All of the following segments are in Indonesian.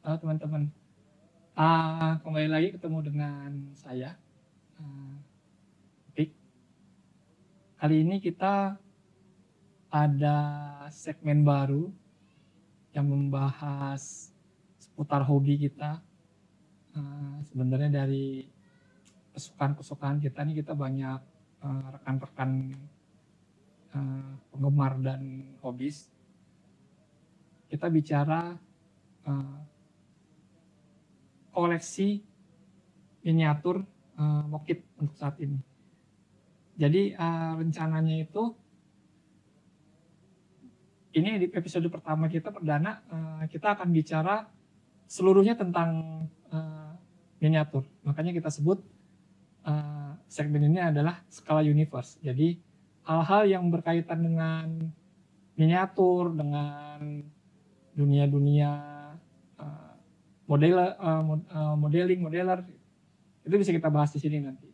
Halo teman-teman, kembali lagi ketemu dengan saya, Pik. Kali ini kita ada segmen baru yang membahas seputar hobi kita. Sebenarnya dari kesukaan-kesukaan kita nih, kita banyak rekan-rekan penggemar dan hobis. Kita bicara koleksi miniatur mokit untuk saat ini. Jadi rencananya itu ini di episode pertama kita perdana, kita akan bicara seluruhnya tentang miniatur. Makanya kita sebut segmen ini adalah skala universe. Jadi hal-hal yang berkaitan dengan miniatur, dengan dunia-dunia modeling, modeler, itu bisa kita bahas di sini nanti.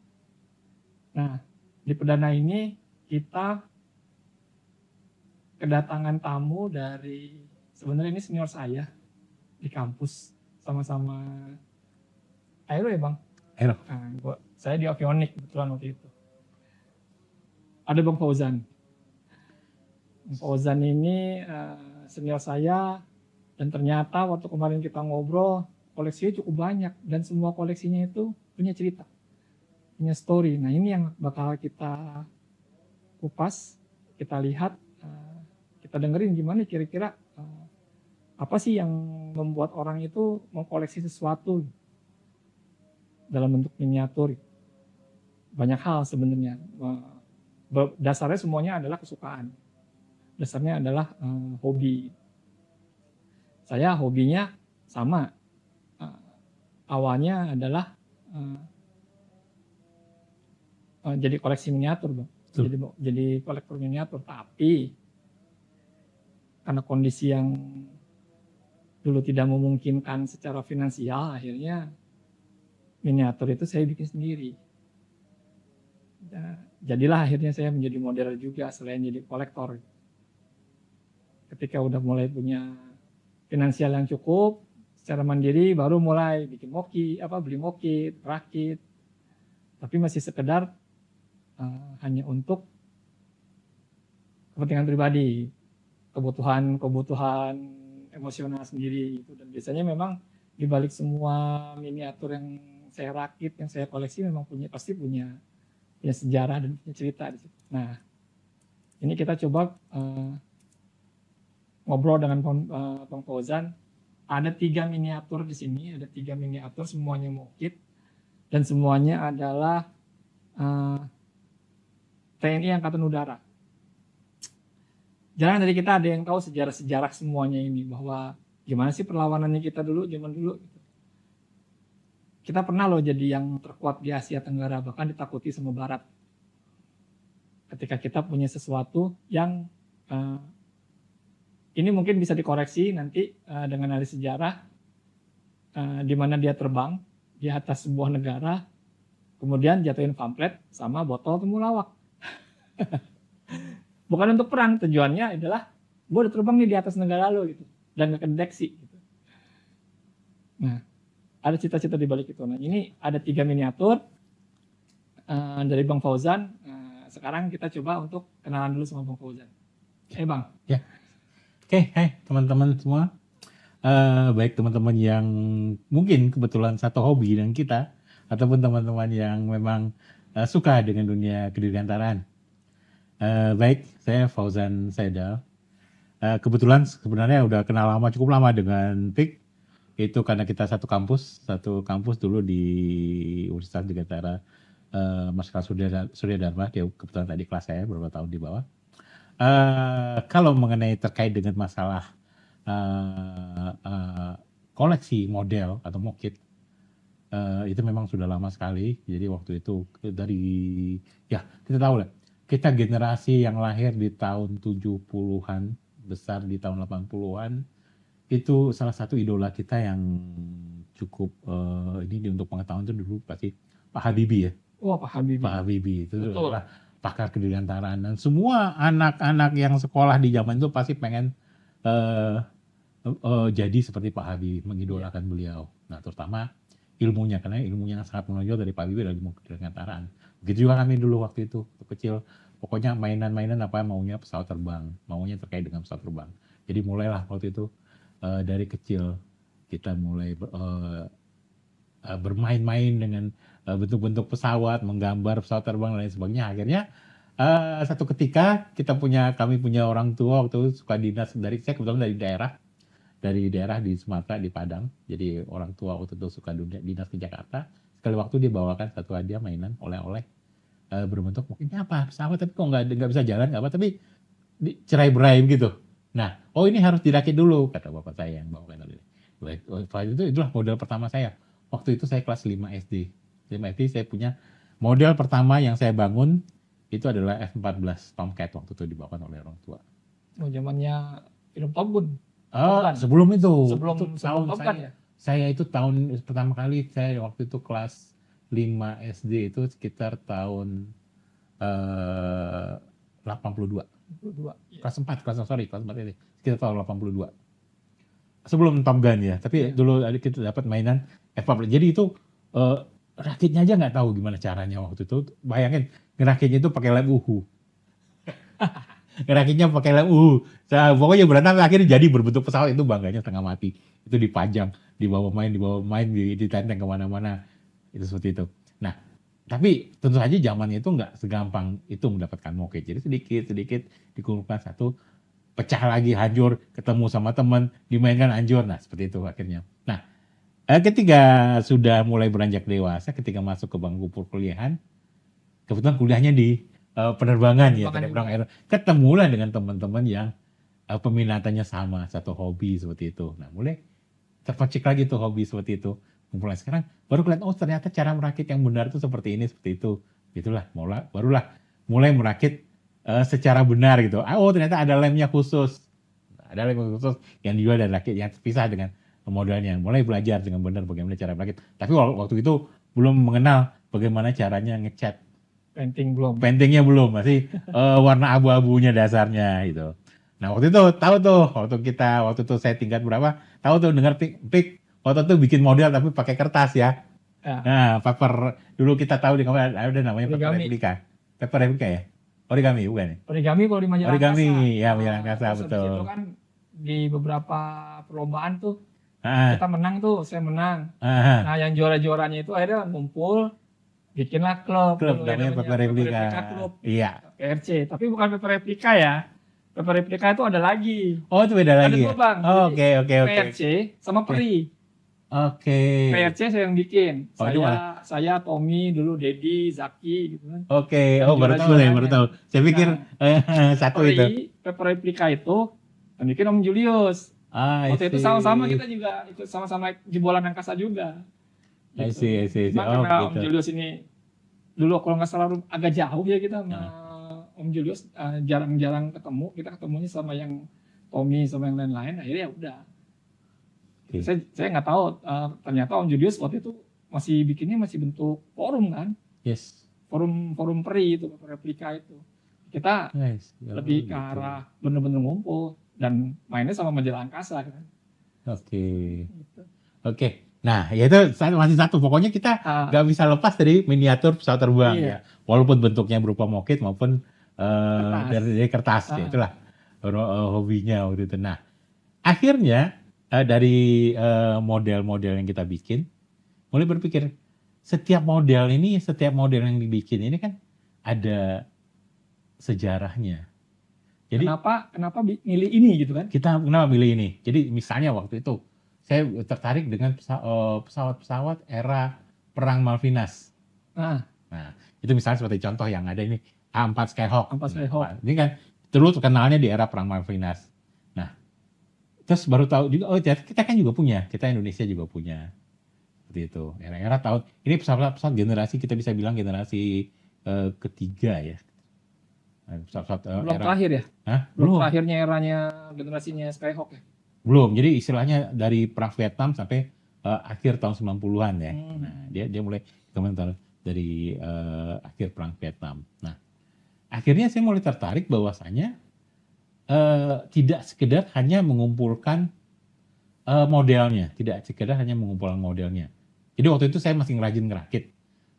Nah, di perdana ini kita kedatangan tamu dari, sebenarnya ini senior saya di kampus, sama-sama Aero ya Bang? Aero. Saya di Avionik kebetulan waktu itu. Ada Bang Fauzan. Bang Fauzan ini senior saya, dan ternyata waktu kemarin kita ngobrol, koleksinya cukup banyak, dan semua koleksinya itu punya cerita, punya story. Nah ini yang bakal kita kupas, kita lihat, kita dengerin gimana kira-kira apa sih yang membuat orang itu mengkoleksi sesuatu dalam bentuk miniatur. Banyak hal sebenarnya. Dasarnya semuanya adalah kesukaan. Dasarnya adalah hobi. Saya hobinya sama. Awalnya adalah jadi koleksi miniatur, Bang. Jadi kolektor miniatur, tapi karena kondisi yang dulu tidak memungkinkan secara finansial, akhirnya miniatur itu saya bikin sendiri. Jadilah akhirnya saya menjadi modeler juga selain jadi kolektor. Ketika udah mulai punya finansial yang cukup, secara mandiri baru mulai bikin beli mokit, rakit. Tapi masih sekedar hanya untuk kepentingan pribadi, kebutuhan emosional sendiri gitu. Dan biasanya memang di balik semua miniatur yang saya rakit, yang saya koleksi memang pasti punya sejarah dan punya cerita di situ. Nah, ini kita coba ngobrol dengan Bang Fauzan. Ada 3 miniatur di sini, ada 3 miniatur, semuanya mokit dan semuanya adalah TNI Angkatan Udara. Jarang dari kita ada yang tahu sejarah semuanya ini, bahwa gimana sih perlawanannya kita dulu, zaman dulu. Kita pernah loh jadi yang terkuat di Asia Tenggara, bahkan ditakuti sama Barat. Ketika kita punya sesuatu yang ini mungkin bisa dikoreksi nanti dengan ahli sejarah, di mana dia terbang di atas sebuah negara, kemudian jatuhin pamflet sama botol temulawak. Bukan untuk perang, tujuannya adalah gue udah terbang nih di atas negara lo gitu, dan gak kedeteksi gitu. Nah, ada cita-cita di balik itu. Nah, ini ada 3 miniatur dari Bang Fauzan. Sekarang kita coba untuk kenalan dulu sama Bang Fauzan. Bang. Ya. Oke, hai teman-teman semua. Baik teman-teman yang mungkin kebetulan satu hobi dengan kita, ataupun teman-teman yang memang suka dengan dunia kedirgantaraan. Baik, saya Fauzan Saidal. Kebetulan sebenarnya udah kenal cukup lama dengan Pik. Itu karena kita satu kampus dulu di Universitas Dirgantara Marskal Surya Dharma. Dia kebetulan tadi kelas saya beberapa tahun di bawah. Kalau mengenai terkait dengan masalah koleksi model atau mokit, itu memang sudah lama sekali. Jadi waktu itu kita tahu lah, kita generasi yang lahir di tahun 70-an, besar di tahun 80-an, itu salah satu idola kita yang cukup ini untuk pengetahuan itu dulu pasti Pak Habibie ya. Pak Habibie. Pak Habibie itu adalah pakar kedirgantaraan, dan semua anak-anak yang sekolah di zaman itu pasti pengen jadi seperti Pak Habibie, mengidolakan beliau. Nah, terutama ilmunya, karena ilmunya sangat menonjol dari Pak Habibie dari ilmu kedirgantaraan. Begitu juga kami dulu waktu itu, waktu kecil. Pokoknya mainan-mainan apa maunya pesawat terbang, maunya terkait dengan pesawat terbang. Jadi mulailah waktu itu dari kecil kita mulai bermain-main dengan bentuk-bentuk pesawat, menggambar pesawat terbang dan lain sebagainya. Akhirnya satu ketika kami punya orang tua waktu itu suka dinas saya kebetulan dari daerah di Sumatera di Padang. Jadi orang tua waktu itu suka dinas ke Jakarta. Sekali waktu dia bawakan satu hadiah mainan oleh-oleh berbentuk mungkin apa pesawat tapi kok nggak bisa jalan nggak apa tapi cerai-berai gitu. Nah, ini harus dirakit dulu kata bapak saya yang bawakan tadi. Itulah model pertama saya. Waktu itu saya kelas 5 SD. 5 SD saya punya model pertama yang saya bangun itu adalah F-14 Tomcat waktu itu dibawakan oleh orang tua. Zamannya film Top Gun. Sebelum itu. Sebelum Top Gun ya? Saya itu tahun pertama kali saya waktu itu kelas 5 SD itu sekitar tahun 82. Kelas 4 ini. Sekitar tahun 82. Sebelum Top Gun ya, tapi dulu kita dapat mainan F-14. Jadi itu rakitnya aja nggak tahu gimana caranya waktu itu. Bayangin ngerakitnya itu pakai lem uhu. Ngerakitnya pakai lem uhu. Pokoknya berantem akhirnya jadi berbentuk pesawat itu bangganya setengah mati. Itu dipajang, dibawa main, ditenteng kemana-mana. Itu seperti itu. Nah, tapi tentu saja zamannya itu nggak segampang itu mendapatkan moket. Jadi sedikit dikumpulkan satu, pecah lagi, hancur, ketemu sama teman, dimainkan hancur. Nah, seperti itu akhirnya. Nah, ketika sudah mulai beranjak dewasa, ketika masuk ke bangku perkuliahan, kebetulan kuliahnya di penerbangan ya, penerbangan ketemulah dengan teman-teman yang peminatannya sama, satu hobi seperti itu. Nah, mulai terpecik lagi tuh hobi seperti itu. Mulai sekarang baru kelihatan ternyata cara merakit yang benar itu seperti ini, seperti itu. Itulah barulah mulai merakit secara benar gitu. Ternyata ada lemnya khusus. Ada lem khusus yang dijual dan rakit yang terpisah dengan modelnya. Mulai belajar dengan benar bagaimana cara merakit. Tapi waktu itu belum mengenal bagaimana caranya ngecat. Paintingnya belum, masih warna abu-abunya dasarnya gitu. Nah, waktu itu tahu tuh, waktu itu saya tingkat berapa, tahu tuh dengar pik waktu itu bikin model tapi pakai kertas ya. Nah, paper dulu kita tahu di kamar ada namanya paper replika. Paper replika ya? Origami bukan ya? Origami kalau di majalah Origami, Angkasa. ya majalah Angkasa betul. Itu kan di beberapa perlombaan tuh kita menang tuh, saya menang. Nah, yang juara-juaranya itu akhirnya ngumpul bikinlah klub namanya paper replika. Klub. Iya. PRC, tapi bukan paper replika ya. Paper replika itu ada lagi. Oh, itu beda lagi. Ada dua, Bang. Oke. PRC sama Peri. Oke. PRC saya yang bikin. Saya, Tommy, dulu Dedi, Zaki gitu kan. Oke. Baru tahu. Saya pikir satu Peri, itu. paper replika itu yang bikin Om Julius. Waktu itu sama-sama kita juga ikut sama-sama jebolan angkasa juga. Gitu. I see. Karena Om Julius ini dulu kalau nggak salah agak jauh ya kita sama Om Julius, jarang-jarang ketemu. Kita ketemunya sama yang Tommy sama yang lain-lain. Akhirnya ya udah. Okay. Saya nggak tahu, ternyata Om Julius waktu itu bikinnya masih bentuk forum kan? Yes. Forum Peri itu, replika itu. Kita lebih ke arah bener-bener ngumpul dan mainnya sama majalah Angkasa kan. Oke. Nah, ya itu masih satu. Pokoknya kita nggak bisa lepas dari miniatur pesawat terbang ya. Walaupun bentuknya berupa moket maupun dari kertas. Ya, itulah hobinya waktu itu. Nah, akhirnya dari model-model yang kita bikin, mulai berpikir setiap model yang dibikin ini kan ada sejarahnya. Jadi kenapa milih ini gitu kan? Kenapa milih ini? Jadi misalnya waktu itu saya tertarik dengan pesawat-pesawat era perang Malvinas. Nah, itu misalnya seperti contoh yang ada ini A4 Skyhawk. Ini kan terus terkenalnya di era perang Malvinas. Nah, terus baru tahu juga kita kan juga punya, kita Indonesia juga punya. Seperti itu. Era-era tahun ini pesawat-pesawat generasi kita bisa bilang generasi ketiga ya. Pesawat belum terakhir ya? Belum terakhirnya eranya generasinya Skyhawk ya? Belum. Jadi istilahnya dari perang Vietnam sampai akhir tahun 90-an ya. Nah, dia mulai komentar dari akhir perang Vietnam. Nah, akhirnya saya mulai tertarik bahwasanya tidak sekedar hanya mengumpulkan modelnya, tidak sekedar hanya mengumpulkan modelnya. Jadi waktu itu saya masih ngerajin ngerakit.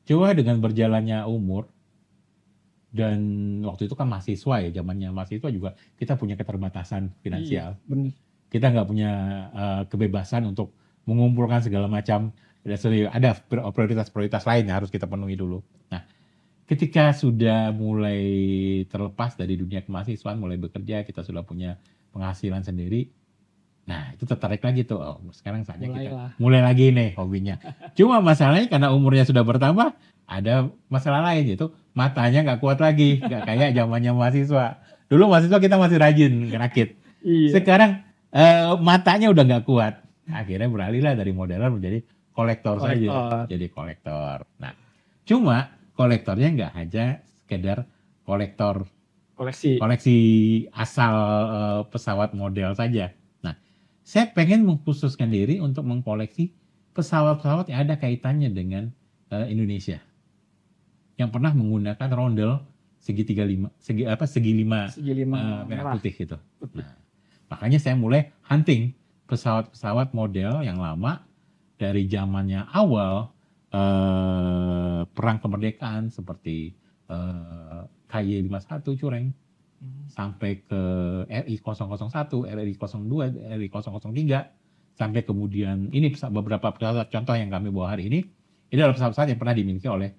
Cuma dengan berjalannya umur, dan waktu itu kan mahasiswa ya, zamannya mahasiswa juga kita punya keterbatasan finansial. Iya, bener. Kita nggak punya kebebasan untuk mengumpulkan segala macam. Ada prioritas-prioritas lain yang harus kita penuhi dulu. Nah, ketika sudah mulai terlepas dari dunia kemahasiswaan, mulai bekerja, kita sudah punya penghasilan sendiri. Nah, itu tertarik lagi tuh. Oh, sekarang saatnya kita Mulailah. mulai lagi nih hobinya. Cuma masalahnya karena umurnya sudah bertambah, ada masalah lain, yaitu matanya nggak kuat lagi, nggak kayak zamannya mahasiswa. Dulu mahasiswa kita masih rajin ngerakit. Iya. Sekarang matanya udah nggak kuat. Akhirnya beralihlah dari modeler menjadi kolektor saja. Kolektor. Jadi kolektor. Nah, cuma kolektornya nggak hanya sekedar kolektor Koleksi. koleksi asal pesawat model saja. Nah, saya pengen mengkhususkan diri untuk mengkoleksi pesawat-pesawat yang ada kaitannya dengan Indonesia, yang pernah menggunakan rondel segi 35, segi 5 Segi 5 merah putih gitu. Nah, makanya saya mulai hunting pesawat-pesawat model yang lama dari zamannya awal perang kemerdekaan seperti KY-51 Cureng sampai ke RI-001, RI-02, RI-003, sampai kemudian ini beberapa pesawat contoh yang kami bawa hari ini adalah pesawat-pesawat yang pernah dimiliki oleh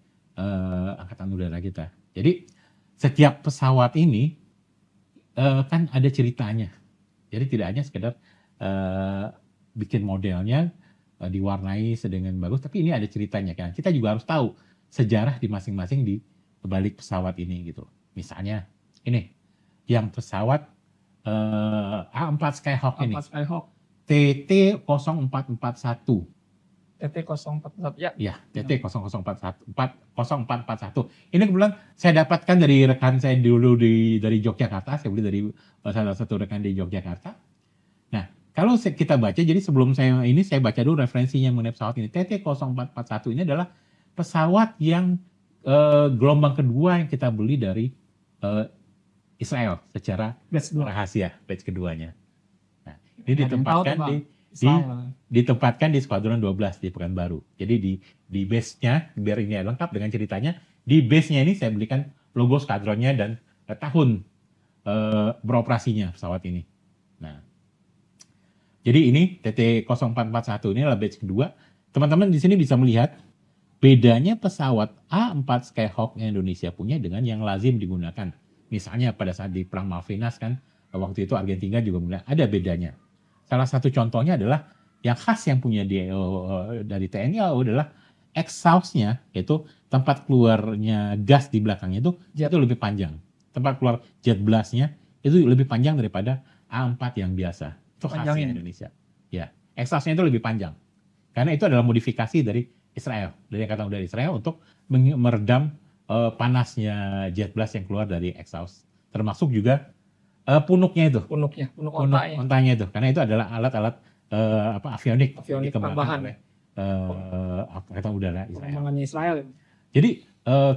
Angkatan Udara kita. Jadi setiap pesawat ini kan ada ceritanya. Jadi tidak hanya sekedar bikin modelnya diwarnai sedemikian bagus, tapi ini ada ceritanya kan. Kita juga harus tahu sejarah di masing-masing di balik pesawat ini gitu. Misalnya ini yang pesawat A4 Skyhawk ini. A4 Skyhawk. TT0441. TT041 ya. Ya, TT0441. Ini kebetulan saya dapatkan dari rekan saya dulu dari Yogyakarta. Saya beli dari salah satu rekan di Yogyakarta. Nah, kalau kita baca, jadi sebelum saya baca dulu referensinya mengenai pesawat ini. TT0441 ini adalah pesawat yang gelombang kedua yang kita beli dari Israel secara rahasia, batch keduanya. Nah, ini ditempatkan di Skuadron 12 di Pekanbaru. Jadi di base-nya, biar ini lengkap dengan ceritanya, di base-nya ini saya belikan logo skadronnya dan tahun beroperasinya pesawat ini. Nah, jadi ini TT0441 ini adalah batch kedua. Teman-teman di sini bisa melihat bedanya pesawat A4 Skyhawk yang Indonesia punya dengan yang lazim digunakan. Misalnya pada saat di Perang Malvinas kan, waktu itu Argentina juga mulai ada bedanya. Salah satu contohnya adalah yang khas yang punya dari TNI AU adalah exhaust-nya, yaitu tempat keluarnya gas di belakangnya itu lebih panjang. Tempat keluar jet blast-nya itu lebih panjang daripada A4 yang biasa. Itu khasnya Indonesia. Ya, exhaust-nya itu lebih panjang. Karena itu adalah modifikasi dari Israel, dari Angkatan Udara Israel untuk meredam panasnya jet blast yang keluar dari exhaust. Termasuk juga punuknya itu. Punuk ontanya itu. Karena itu adalah alat-alat avionik tambahan oleh Angkatan Udara Israel. Jadi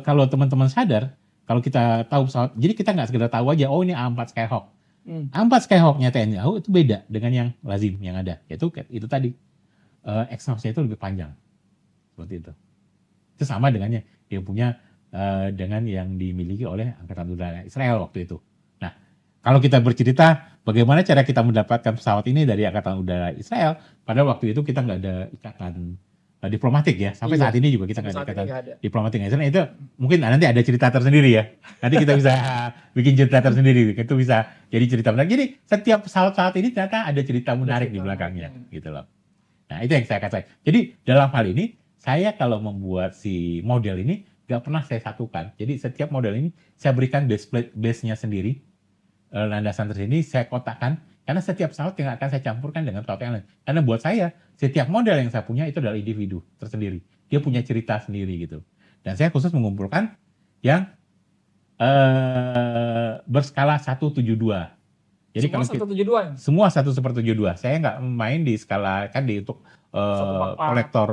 kalau teman-teman sadar, kalau kita tahu pesawat, jadi kita nggak sekedar tahu aja, oh ini A4 Skyhawk. A4 Skyhawk-nya TNI AU itu beda dengan yang lazim yang ada. Yaitu itu tadi, exhaust-nya itu lebih panjang. Seperti itu. Itu sama dengan yang punya dengan yang dimiliki oleh Angkatan Udara Israel waktu itu. Nah, kalau kita bercerita bagaimana cara kita mendapatkan pesawat ini dari Angkatan Udara Israel, pada waktu itu kita nggak ada ikatan diplomatik ya. Sampai saat ini juga kita nggak ada ikatan diplomatik Israel. Itu mungkin nanti ada cerita tersendiri ya. Nanti kita bisa bikin cerita tersendiri. Itu bisa jadi cerita menarik. Jadi setiap pesawat-pesawat ini ternyata ada cerita menarik di belakangnya, gitu loh. Nah, itu yang saya katakan. Jadi dalam hal ini, saya kalau membuat si model ini nggak pernah saya satukan. Jadi setiap model ini saya berikan base-nya sendiri, landasan tersendiri saya kotakkan, karena setiap pesawat yang akan saya campurkan dengan pesawat yang lain. Karena buat saya, setiap model yang saya punya itu adalah individu tersendiri. Dia punya cerita sendiri gitu. Dan saya khusus mengumpulkan yang berskala 172. Jadi semua 172 ya? Semua 1/72. Saya nggak main di skala, kan untuk kolektor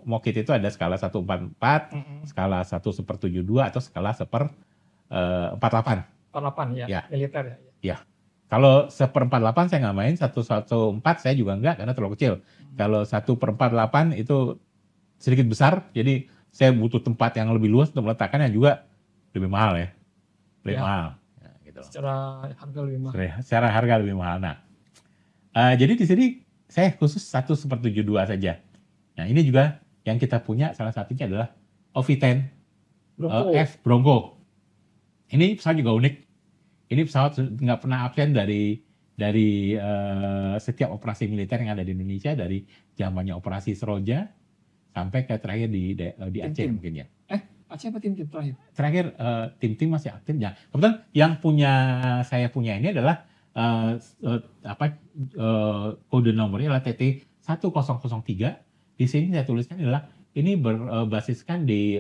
Mokit itu ada skala 144, skala 1/72 atau skala 1/48. 48 ya, militer ya. Ya. Kalau 1/48 saya nggak main, 1/4 saya juga nggak karena terlalu kecil. Kalau 1/48 itu sedikit besar, jadi saya butuh tempat yang lebih luas untuk meletakkan yang juga lebih mahal ya. Lebih Ya. mahal. Nah, gitu loh. Secara harga lebih mahal. Secara harga lebih mahal. Nah, jadi di sini saya khusus 1/72 saja. Nah, ini juga yang kita punya salah satunya adalah OV10 Bronco. F Bronco. Ini pesawat juga unik. Ini pesawat nggak pernah absen dari setiap operasi militer yang ada di Indonesia, dari zamannya operasi Seroja sampai ke terakhir di Aceh Tim-tim. mungkin ya. Aceh apa tim terakhir? Terakhir tim-tim masih aktif ya. Kebetulan yang saya punya ini adalah kode nomornya adalah TT 1003. Di sini saya tuliskan adalah ini berbasiskan di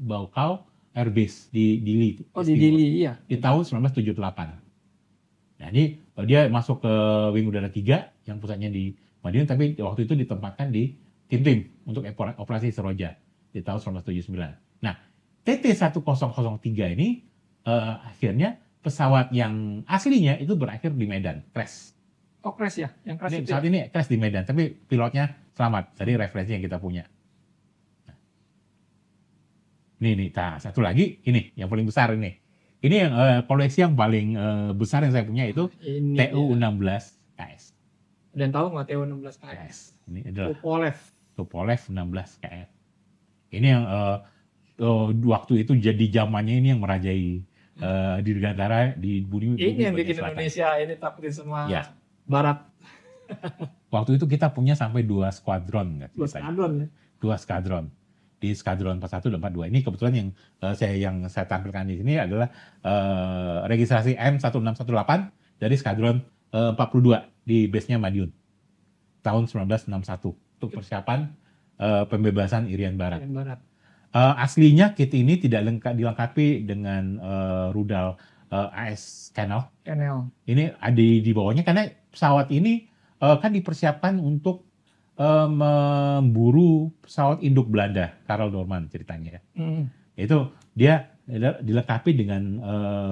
Baukau Airbase di Dili. Oh, di Dili, iya. Di tahun 1978. Nah, ini dia masuk ke Wing Udara 3 yang pusatnya di Madiun, tapi waktu itu ditempatkan di tim-tim untuk operasi Seroja di tahun 1979. Nah, TT 1003 ini akhirnya pesawat yang aslinya itu berakhir di Medan, crash. Oh, crash ya? Yang crash Ini, itu saat ya? ini crash di Medan, tapi pilotnya selamat. Tadi referensi yang kita punya. Nah, nih, satu lagi, ini yang paling besar ini. Ini yang koleksi yang paling besar yang saya punya itu Ini TU-16 KS. Ada yang tahu nggak TU-16 KS? Ini adalah Tupolev. Tupolev 16 KS. Ini yang waktu itu jadi zamannya ini yang merajai Dirgantara di bumi Ini yang bagian bikin selatan. Indonesia ini takutin sama Ya. Barat. Waktu itu kita punya sampai 2 skuadron. Dua skadron ya. 2 skadron. Di skadron 41 dan 42. Ini kebetulan yang saya tampilkan di sini adalah registrasi M1618 dari skadron 42 di base-nya Madiun. Tahun 1961 untuk persiapan pembebasan Irian Barat. Yang Barat. Aslinya kit ini tidak dilengkapi dengan rudal AS Canal. Kenel. Ini ada di bawahnya karena pesawat ini kan dipersiapkan untuk memburu pesawat induk Belanda, Karel Doorman ceritanya ya. Itu dia dilengkapi dengan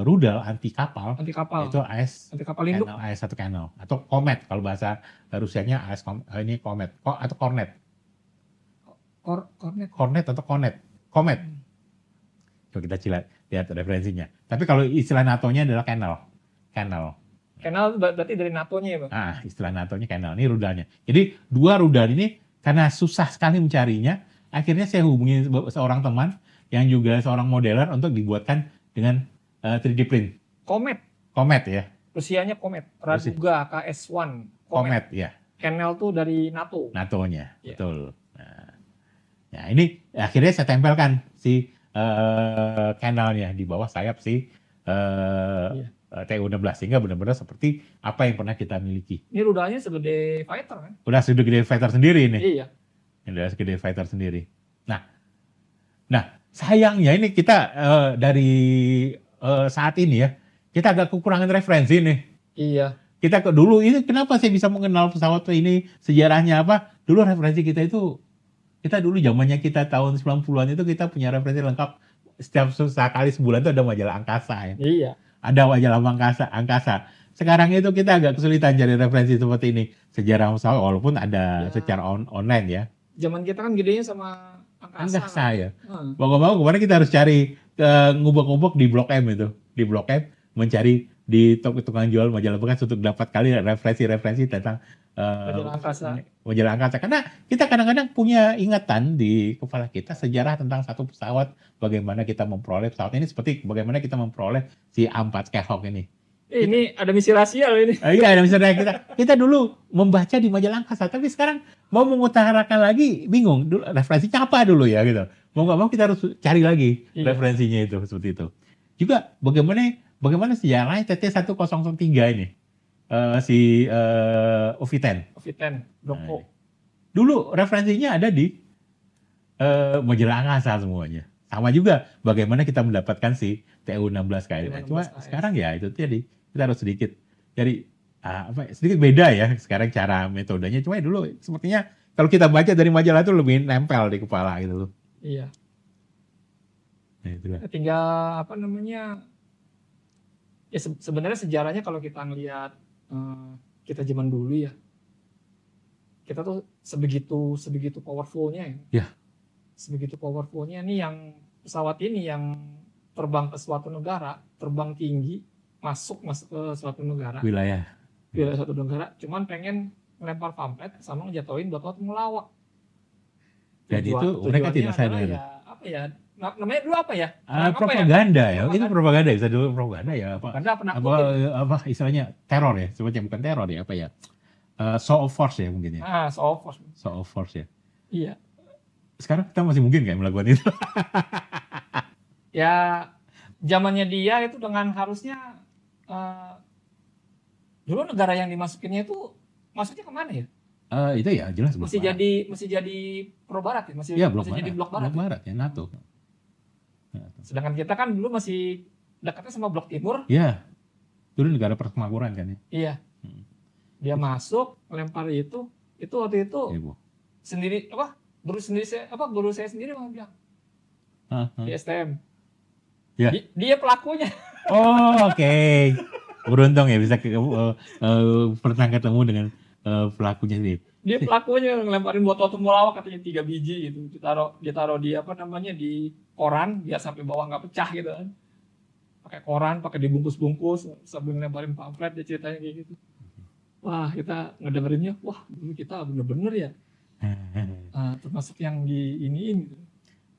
rudal anti kapal. Anti kapal. Itu AS Anti kapal induk. Canal, AS 1 Canal atau Comet kalau bahasa Rusianya AS ini Comet atau Cornet. Cornet. Cornet atau Comet. Coba kita lihat referensinya. Tapi kalau istilah NATO-nya adalah Canal. Kenal berarti dari NATO-nya ya, Bang? Istilah NATO-nya Canal. Ini rudalnya. Jadi 2 rudal ini karena susah sekali mencarinya, akhirnya saya hubungi seorang teman yang juga seorang modeler untuk dibuatkan dengan 3D print. Comet ya. Rusianya Comet. Raduga KS-1. Comet ya. Kenel tuh dari NATO. NATO-nya, Ya. betul. Nah, ini akhirnya saya tempelkan si kanalnya di bawah sayap si TU-16 sehingga benar-benar seperti apa yang pernah kita miliki. Ini rudalnya segede fighter kan? Udah segede fighter sendiri ini. Iya. Udah segede fighter sendiri. Nah sayangnya ini kita dari saat ini ya kita agak kekurangan referensi nih. Iya. Kita dulu ini kenapa saya bisa mengenal pesawat ini sejarahnya apa? Dulu referensi kita itu kita dulu zamannya kita tahun 90-an itu kita punya referensi lengkap setiap sekali sebulan itu ada majalah angkasa ya. Iya. Ada majalah angkasa. Sekarang itu kita agak kesulitan cari referensi seperti ini. Sejarah pesawat walaupun ada secara online ya. Zaman kita kan gedenya sama angkasa. Ya. Mau kemarin kita harus cari ngubek-ngubek di Blok M itu. Di Blok M mencari di tukang jual majalah bekas untuk dapat kali referensi tentang majalah angkasa. Karena kita kadang-kadang punya ingatan di kepala kita sejarah tentang satu pesawat, bagaimana kita memperoleh pesawat ini, seperti bagaimana kita memperoleh si A4 Skyhawk ini. Ini ada misi rasial ini. Iya, ada misalnya kita dulu membaca di majalah angkasa, tapi sekarang mau mengutarakan lagi bingung. Dulu referensinya apa dulu ya gitu. Mau nggak mau kita harus cari lagi referensinya itu seperti itu. Juga bagaimana sejarahnya TT1003 ini. Si OV10 Bronco. Dulu referensinya ada di majalah angkasa semuanya. Sama juga bagaimana kita mendapatkan si TU-16 KS. Cuma sekarang ya itu tadi kita harus sedikit sedikit beda ya sekarang cara metodenya. Cuma dulu sepertinya kalau kita baca dari majalah itu lebih nempel di kepala gitu loh. Iya. Nah, itulah. Tinggal Ya sebenarnya sejarahnya kalau kita ngelihat kita zaman dulu ya, kita tuh sebegitu powerfulnya ya. Ya. Sebegitu powerfulnya nih yang pesawat ini yang terbang ke suatu negara, terbang tinggi, masuk ke suatu negara, Wilayah. suatu negara, cuman pengen melempar pamflet sama ngejatuhin buat ngelawak. Dan itu mereka tidak sadar. Ya, apa ya? Namanya dulu apa ya? Propaganda ya. Itu propaganda bisa dulu propaganda ya apa? Apa istilahnya teror ya? Sebenarnya bukan teror ya, apa ya? Show of force ya mungkin ya. Show of force. Show of force ya. Iya. Sekarang kita masih mungkin kayak melakukan itu. Ya zamannya dia itu dengan harusnya dulu negara yang dimasukinnya itu maksudnya kemana ya? Itu ya jelas masih jadi pro barat ya, masih jadi blok barat. Blok barat ya, NATO. Sedangkan kita kan dulu masih dekatnya sama blok timur. Iya. Dulu negara persemakmuran kan ya. Iya. Dia masuk lempar itu waktu itu Ibu. Sendiri guru saya sendiri mau bilang di STM. Ya. Dia pelakunya. Oh, oke. Beruntung ya bisa pernah ketemu dengan pelakunya sendiri. Dia pelakunya ngelemparin botol temulawak katanya 3 biji gitu. Ditaruh di di koran biar sampai bawah nggak pecah gitu kan. Pakai koran, pakai dibungkus-bungkus sambil ngelemparin pamflet, dia ceritanya kayak gitu. Wah, kita ngedengerinnya, wah dulu kita bener-bener ya. Termasuk yang di iniin gitu.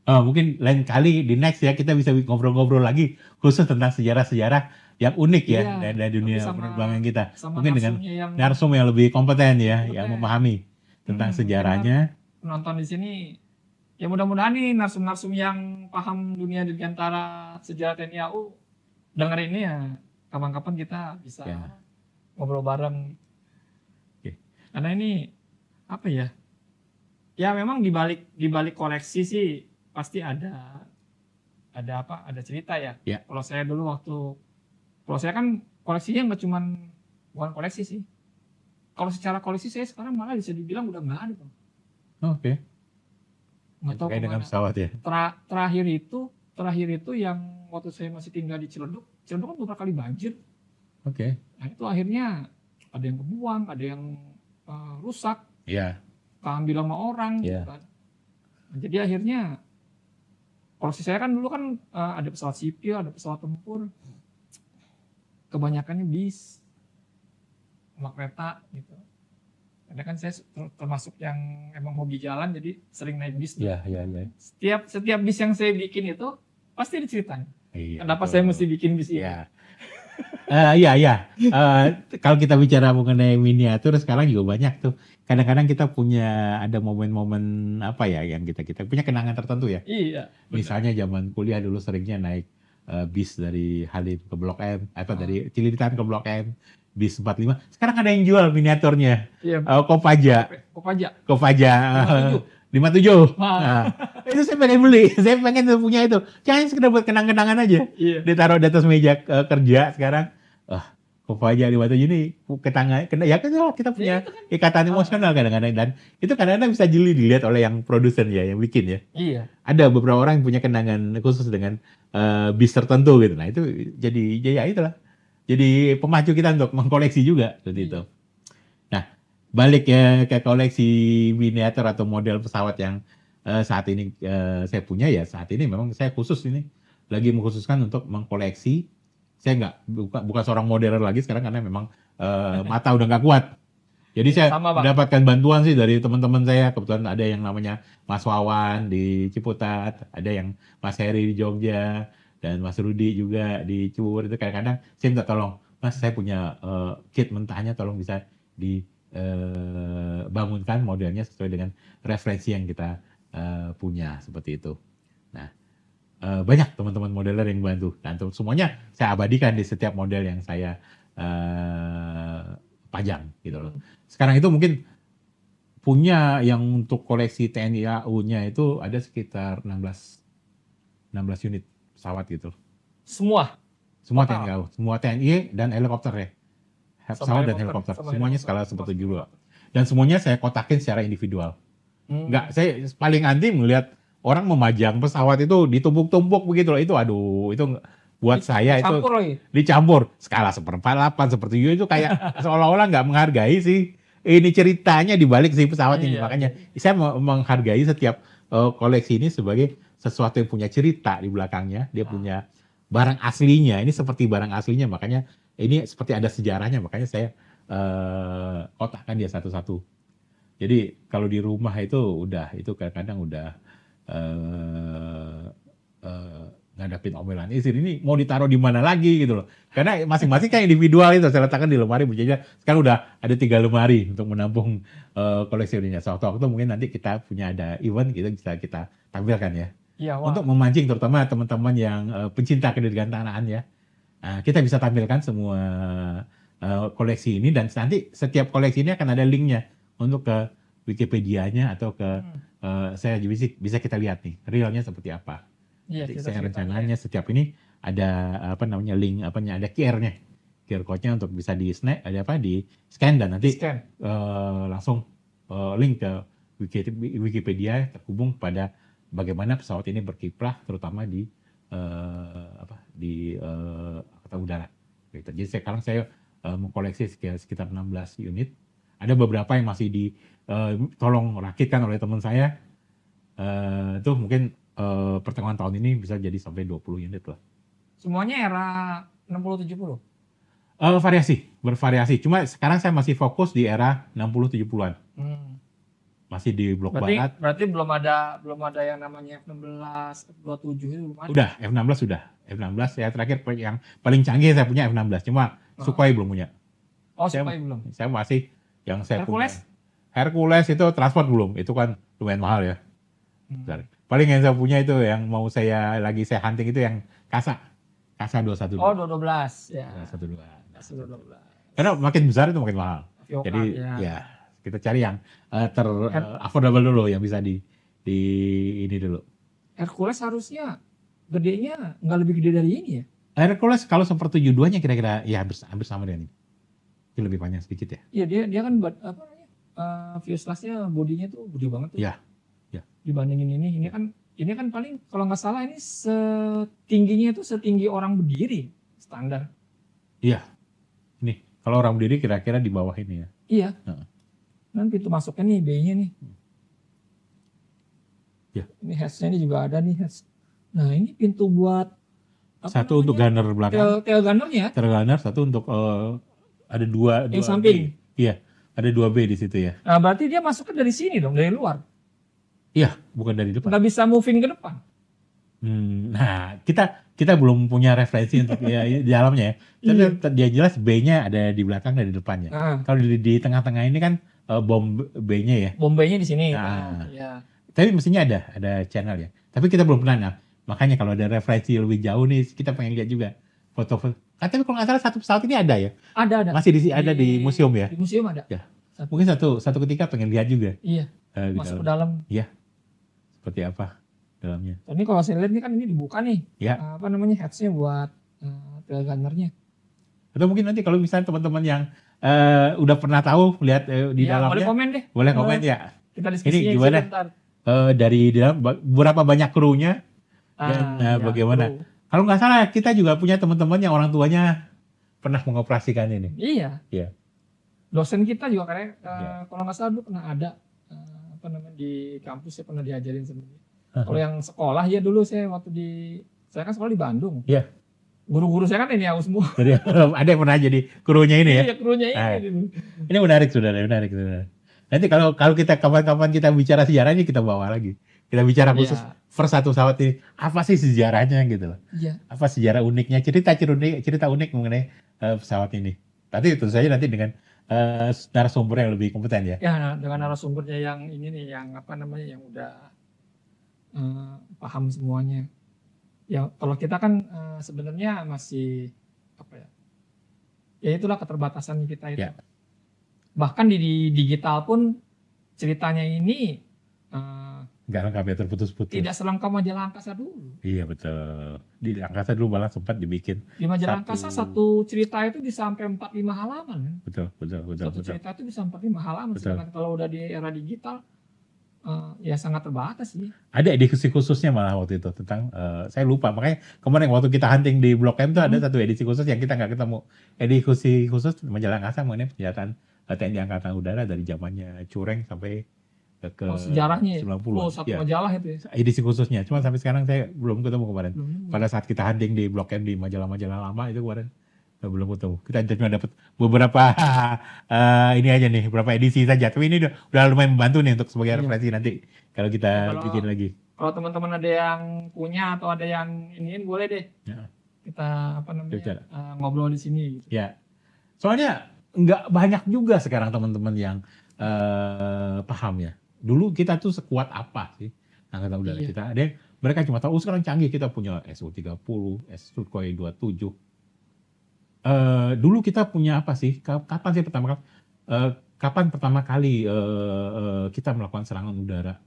Mungkin lain kali di next ya kita bisa ngobrol-ngobrol lagi khusus tentang sejarah-sejarah yang unik ya dari dunia penerbangan kita. Mungkin dengan narsum yang lebih kompeten ya, yang memahami tentang sejarahnya. Penonton di sini ya mudah-mudahan nih narsum-narsum yang paham dunia dirgantara sejarah TNI AU denger ini ya, kapan-kapan kita bisa ngobrol bareng. Karena ini apa ya? Ya memang di balik koleksi sih pasti ada cerita ya. Kalau saya kan koleksinya bukan koleksi sih. Kalau secara koleksi saya sekarang malah bisa dibilang udah nggak ada, Bang. Oke. Nggak tahu dengan pesawat ya. Terakhir itu yang waktu saya masih tinggal di Ciledug kan beberapa kali banjir. Oke. Nah itu akhirnya ada yang kebuang, ada yang rusak. Iya. Keambil sama orang. Gitu kan. Nah, jadi akhirnya koleksi saya kan dulu kan ada pesawat sipil, ada pesawat tempur. Kebanyakannya bis sama kereta gitu. Karena kan saya termasuk yang emang hobi jalan, jadi sering naik bis. Iya. Setiap bis yang saya bikin itu pasti diceritain. Iya, kenapa saya mesti bikin bis ini? Iya. Kalau kita bicara mengenai miniatur sekarang juga banyak tuh. Kadang-kadang kita punya ada momen-momen apa ya yang kita punya kenangan tertentu ya. Iya. Benar. Misalnya zaman kuliah dulu seringnya naik bis dari Halim ke Blok M atau dari Cililitan ke Blok M, bis 45. Sekarang ada yang jual miniaturnya. Iya. Kopaja. 57. Nah, itu saya pengen beli. Saya pengen punya itu. Jangan sekedar buat kenang-kenangan aja. Iya. Ditaruh di atas meja kerja sekarang. Kopaja 57 ini ke tangan. Ya kan kita punya ikatan emosional kadang-kadang. Dan itu kadang-kadang bisa jeli dilihat oleh yang produsen ya, yang bikin ya. Iya. Ada beberapa orang yang punya kenangan khusus dengan bis tertentu gitu. Nah itu jadi itulah. Jadi pemacu kita untuk mengkoleksi juga seperti itu. Nah, balik ya ke koleksi miniatur atau model pesawat yang saat ini saya punya ya. Saat ini memang saya khusus ini lagi mengkhususkan untuk mengkoleksi. Saya bukan seorang modern lagi sekarang karena memang mata udah nggak kuat. Jadi saya mendapatkan bantuan sih dari teman-teman saya. Kebetulan ada yang namanya Mas Wawan di Ciputat, ada yang Mas Heri di Jogja, dan Mas Rudi juga di Cibubur. Itu kadang-kadang saya minta tolong, Mas saya punya kit mentahnya, tolong bisa dibangunkan modelnya sesuai dengan referensi yang kita punya seperti itu. Nah, banyak teman-teman modeler yang bantu. Dan semuanya saya abadikan di setiap model yang saya pajang gitu loh. Sekarang itu mungkin punya yang untuk koleksi TNI AU-nya itu ada sekitar 16 unit pesawat gitu. Semua TNI AU, semua TNI dan helikopter ya. Pesawat dan helikopter, semuanya skala 1/72. Dan semuanya saya kotakin secara individual. Saya paling anti melihat orang memajang pesawat itu ditumpuk-tumpuk begitu loh. Itu buat saya itu Campur lagi. dicampur skala 1/8 seperti itu kayak seolah-olah nggak menghargai sih ini ceritanya di balik si pesawat ini. Iya. Makanya saya menghargai setiap koleksi ini sebagai sesuatu yang punya cerita di belakangnya. Dia punya barang aslinya. Ini seperti barang aslinya, makanya ini seperti ada sejarahnya. Makanya saya kotakkan dia satu-satu. Jadi kalau di rumah itu kadang-kadang udah ngadapin omelan istri, ini mau ditaruh di mana lagi gitu loh. Karena masing-masing kan individual itu, saya letakkan di lemari, bujanya sekarang udah ada 3 lemari untuk menampung koleksi ininya. Suatu waktu mungkin nanti kita punya ada event, bisa kita tampilkan ya. Iya, wah. Untuk memancing terutama teman-teman yang pencinta kedirgantaraan ya. Nah, kita bisa tampilkan semua koleksi ini, dan nanti setiap koleksi ini akan ada linknya untuk ke Wikipedia-nya atau ke saya bisa kita lihat nih realnya seperti apa. Iya, Jadi kita saya ceritanya. rencananya setiap ini ada link ada QR-nya. QR code-nya untuk bisa di scan dan nanti Scan. langsung link ke Wikipedia terhubung pada bagaimana pesawat ini berkiprah terutama di angkatan udara. Gitu. Jadi sekarang saya mengkoleksi sekitar 16 unit. Ada beberapa yang masih tolong rakitkan oleh teman saya. Itu mungkin pertengahan tahun ini bisa jadi sampai 20 unit lah. Semuanya era 60-70? Bervariasi. Cuma sekarang saya masih fokus di era 60-70-an. Masih di blok barat. Berarti belum ada yang namanya F16, F27 itu belum ada. Udah, F16 sudah. F16 saya terakhir yang paling canggih saya punya F16. Cuma Sukhoi belum punya. Oh, Sukhoi belum. Saya masih yang saya Hercules? punya. Hercules itu transport belum. Itu kan lumayan mahal ya. Paling yang saya punya itu yang mau saya hunting itu yang Kasa 212. Oh, 212 ya. 212. Karena makin besar itu makin mahal. Yoka, jadi ya kita cari yang affordable dulu, yang bisa di ini dulu. Hercules harusnya gedenya nggak lebih gede dari ini ya? Hercules kalau 1/72-nya kira-kira ya hampir sama dengan ini. Itu lebih panjang sedikit ya. Iya, dia kan fuselage-nya bodinya tuh gede banget tuh. Iya. Dibandingin ini kan paling kalau nggak salah ini setingginya itu setinggi orang berdiri standar. Iya. Ini kalau orang berdiri kira-kira di bawah ini ya. Iya. Dan pintu masuknya nih B-nya nih. Ya. Ini hatch-nya ini juga ada nih hatch. Nah, ini pintu buat satu untuk gunner belakang. Tail gunner-nya. Tail gunner, satu untuk ada dua samping. B. Iya, ada 2 B di situ ya. Nah, berarti dia masuknya dari sini dong, dari luar. Iya, bukan dari depan. Nggak bisa moving ke depan. Nah, kita belum punya referensi untuk di dalamnya ya. Tapi dia jelas B-nya ada di belakang dan di depannya. Kalau di tengah-tengah ini kan bom B-nya ya. Bom B-nya di sini. Ya. Tapi mestinya ada channel ya. Tapi kita belum pernah. Nah, makanya kalau ada referensi lebih jauh nih, kita pengen lihat juga foto-foto. Tapi kalau nggak salah satu pesawat ini ada ya? Ada. Masih ada di museum ya? Di museum ada. Ya. Mungkin satu ketika pengen lihat juga. Iya. Masuk ke dalam. Iya. Seperti apa dalamnya? Ini kalau saya lihat ini kan ini dibuka nih. Ya. Hatch-nya buat tail gunner-nya. Atau mungkin nanti kalau misalnya teman-teman yang udah pernah tahu lihat di dalamnya. Boleh komen deh. Boleh komen ya. Kita diskusinya ini gimana? Dari dalam berapa banyak krunya dan bagaimana? Kru. Kalau nggak salah kita juga punya teman-teman yang orang tuanya pernah mengoperasikan ini. Iya. Iya. Dosen kita juga karena kalau nggak salah dulu pernah ada di kampus, saya pernah diajarin sebenarnya. Kalau yang sekolah ya dulu saya kan sekolah di Bandung. Iya. Guru-guru saya kan ini aku semua. Jadi ada yang pernah jadi krunya ini ya? Iya, krunya ini. Ini menarik saudara. Nanti kalau kita kapan-kapan kita bicara sejarah ini kita bawa lagi. Kita bicara khusus first satu pesawat ini. Apa sih sejarahnya gitu loh. Iya. Apa sejarah uniknya, cerita unik mengenai pesawat ini. Tapi tentu saja nanti dengan narasumber yang lebih kompeten ya. Ya, dengan narasumbernya yang ini nih, yang yang udah paham semuanya. Ya, kalau kita kan sebenarnya masih ya itulah keterbatasan kita itu. Ya. Bahkan di digital pun ceritanya ini nggak lengkap ya, terputus-putus. Tidak selengkap majalah angkasa dulu. Iya betul. Di angkasa dulu malah sempat dibikin. Di majalah angkasa satu cerita itu bisa sampai 4-5 halaman. Betul. Satu cerita itu bisa 4-5 halaman. Sedangkan kalau udah di era digital ya sangat terbatas sih. Ada edisi khususnya malah waktu itu tentang saya lupa, makanya kemarin waktu kita hunting di Blok M tuh ada satu edisi khusus yang kita nggak ketemu. Edisi khusus majalah Angkasa mengenai senjata TNI Angkatan Udara dari zamannya Cureng sampai ke Sejarahnya 90-an. satu Ya, majalah itu ya. edisi khususnya. Cuma sampai sekarang saya belum ketemu kemarin. Belum. Pada saat kita hunting di Blok M di majalah-majalah lama itu kemarin belum ketemu. Kita cuma dapat beberapa ini aja nih, beberapa edisi saja. Tapi ini udah lumayan membantu nih untuk sebagai Iya. referensi nanti kalau kita Kalau- bikin lagi. Kalau teman-teman ada yang punya atau ada yang iniin boleh deh. Ya. Kita apa namanya Bicara. ngobrol di sini. Gitu. Ya, soalnya nggak banyak juga sekarang teman-teman yang paham ya. Dulu kita tuh sekuat apa sih angkatan udara Iya. kita? Ada yang mereka cuma tahu sekarang canggih, kita punya Su-30, Sukhoi 27. Dulu kita punya apa sih? Kapan sih pertama kali kita melakukan serangan udara?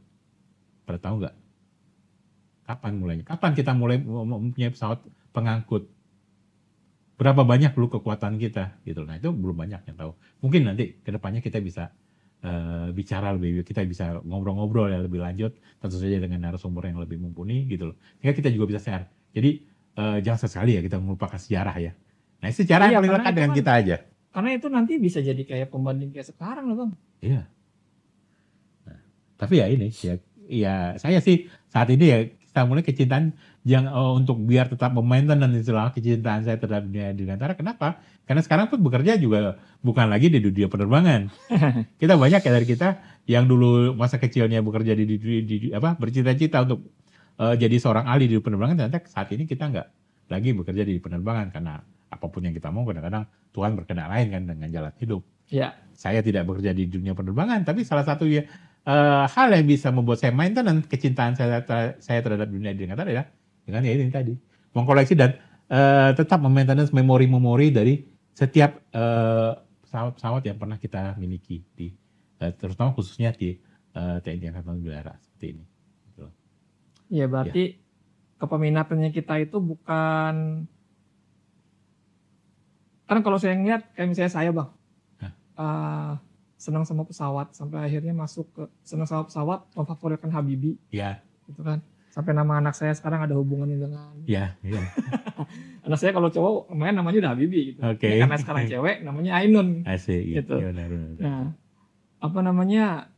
Pada tahu nggak? Kapan mulainya? Kapan kita mulai mempunyai pesawat pengangkut? Berapa banyak dulu kekuatan kita gitu. Nah itu belum banyak yang tahu. Mungkin nanti kedepannya kita bisa bicara lebih, kita bisa ngobrol-ngobrol ya lebih lanjut, tentu saja dengan narasumber yang lebih mumpuni gitu loh. Sehingga kita juga bisa share. Jadi jangan sesekali ya kita melupakan sejarah ya. Nah sejarah Iya, yang paling karena lekat itu dengan kan- kita aja. Karena itu nanti bisa jadi kayak pembanding kayak sekarang loh Bang. Iya. Nah, tapi ya ini ya saya sih saat ini ya kita mulai kecintaan untuk biar tetap memaintain istilah kecintaan saya terhadap dunia dirgantara. Kenapa? Karena sekarang pun bekerja juga bukan lagi di dunia penerbangan. Kita banyak ya dari kita yang dulu masa kecilnya bekerja bercita-cita untuk jadi seorang ahli di penerbangan, ternyata saat ini kita nggak lagi bekerja di penerbangan karena apapun yang kita mau kadang-kadang Tuhan berkehendak lain kan dengan jalan hidup. Ya. Saya tidak bekerja di dunia penerbangan, tapi salah satu hal yang bisa membuat saya maintenance kecintaan saya terhadap dunia dirgantara ya dengan ya ini tadi mengkoleksi dan tetap memaintenance memori-memori dari setiap pesawat-pesawat yang pernah kita miliki di terutama khususnya di TNI Angkatan Udara seperti ini. Gitu. Iya berarti kepeminatannya kita itu bukan, karena kalau saya ngeliat kayak misalnya saya Bang, senang sama pesawat sampai akhirnya masuk ke senang sama pesawat, memfavoritkan Habibie Ya, gitu kan, sampai nama anak saya sekarang ada hubungannya dengan ya. anak saya. Kalau cowok main namanya udah Habibie gitu. Oke. Ya, karena sekarang cewek namanya Ainun. Asik Gitu. Ya, benar. Nah, apa namanya,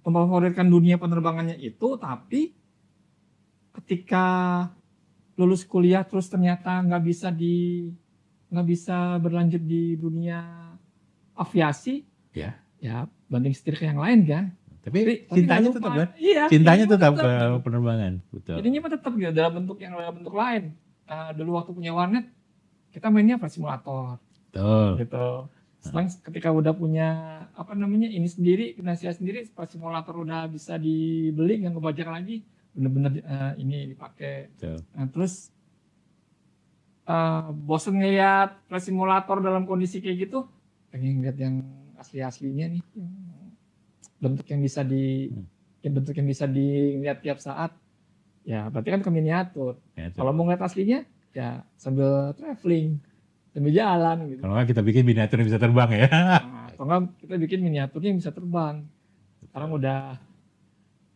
memfavoritkan dunia penerbangannya itu, tapi ketika lulus kuliah terus ternyata nggak bisa berlanjut di dunia aviasi, Ya. ya banting setir ke yang lain kan. Tapi Tapi cintanya nggak tetap lupa. kan? Iya, Cintanya jadinya tetap mah ke penerbangan. Betul. Jadinya mah tetap gitu dalam bentuk lain. Dulu waktu punya warnet kita mainnya flight simulator Betul. gitu. Setelah ketika udah punya apa namanya ini sendiri, finansial sendiri, flight simulator udah bisa dibeli nggak ngebajak lagi, bener-bener ini dipakai. Betul. Nah, terus bosen ngeliat flight simulator dalam kondisi kayak gitu, pengen ngeliat yang asli-aslinya nih, yang bentuk yang bisa dilihat tiap saat. Ya berarti kan ke miniatur. Ya, betul. Kalau mau ngeliat aslinya ya sambil traveling, sambil jalan gitu. Kalau nggak kita bikin miniatur yang bisa terbang ya. Nah, atau enggak kita bikin miniaturnya yang bisa terbang.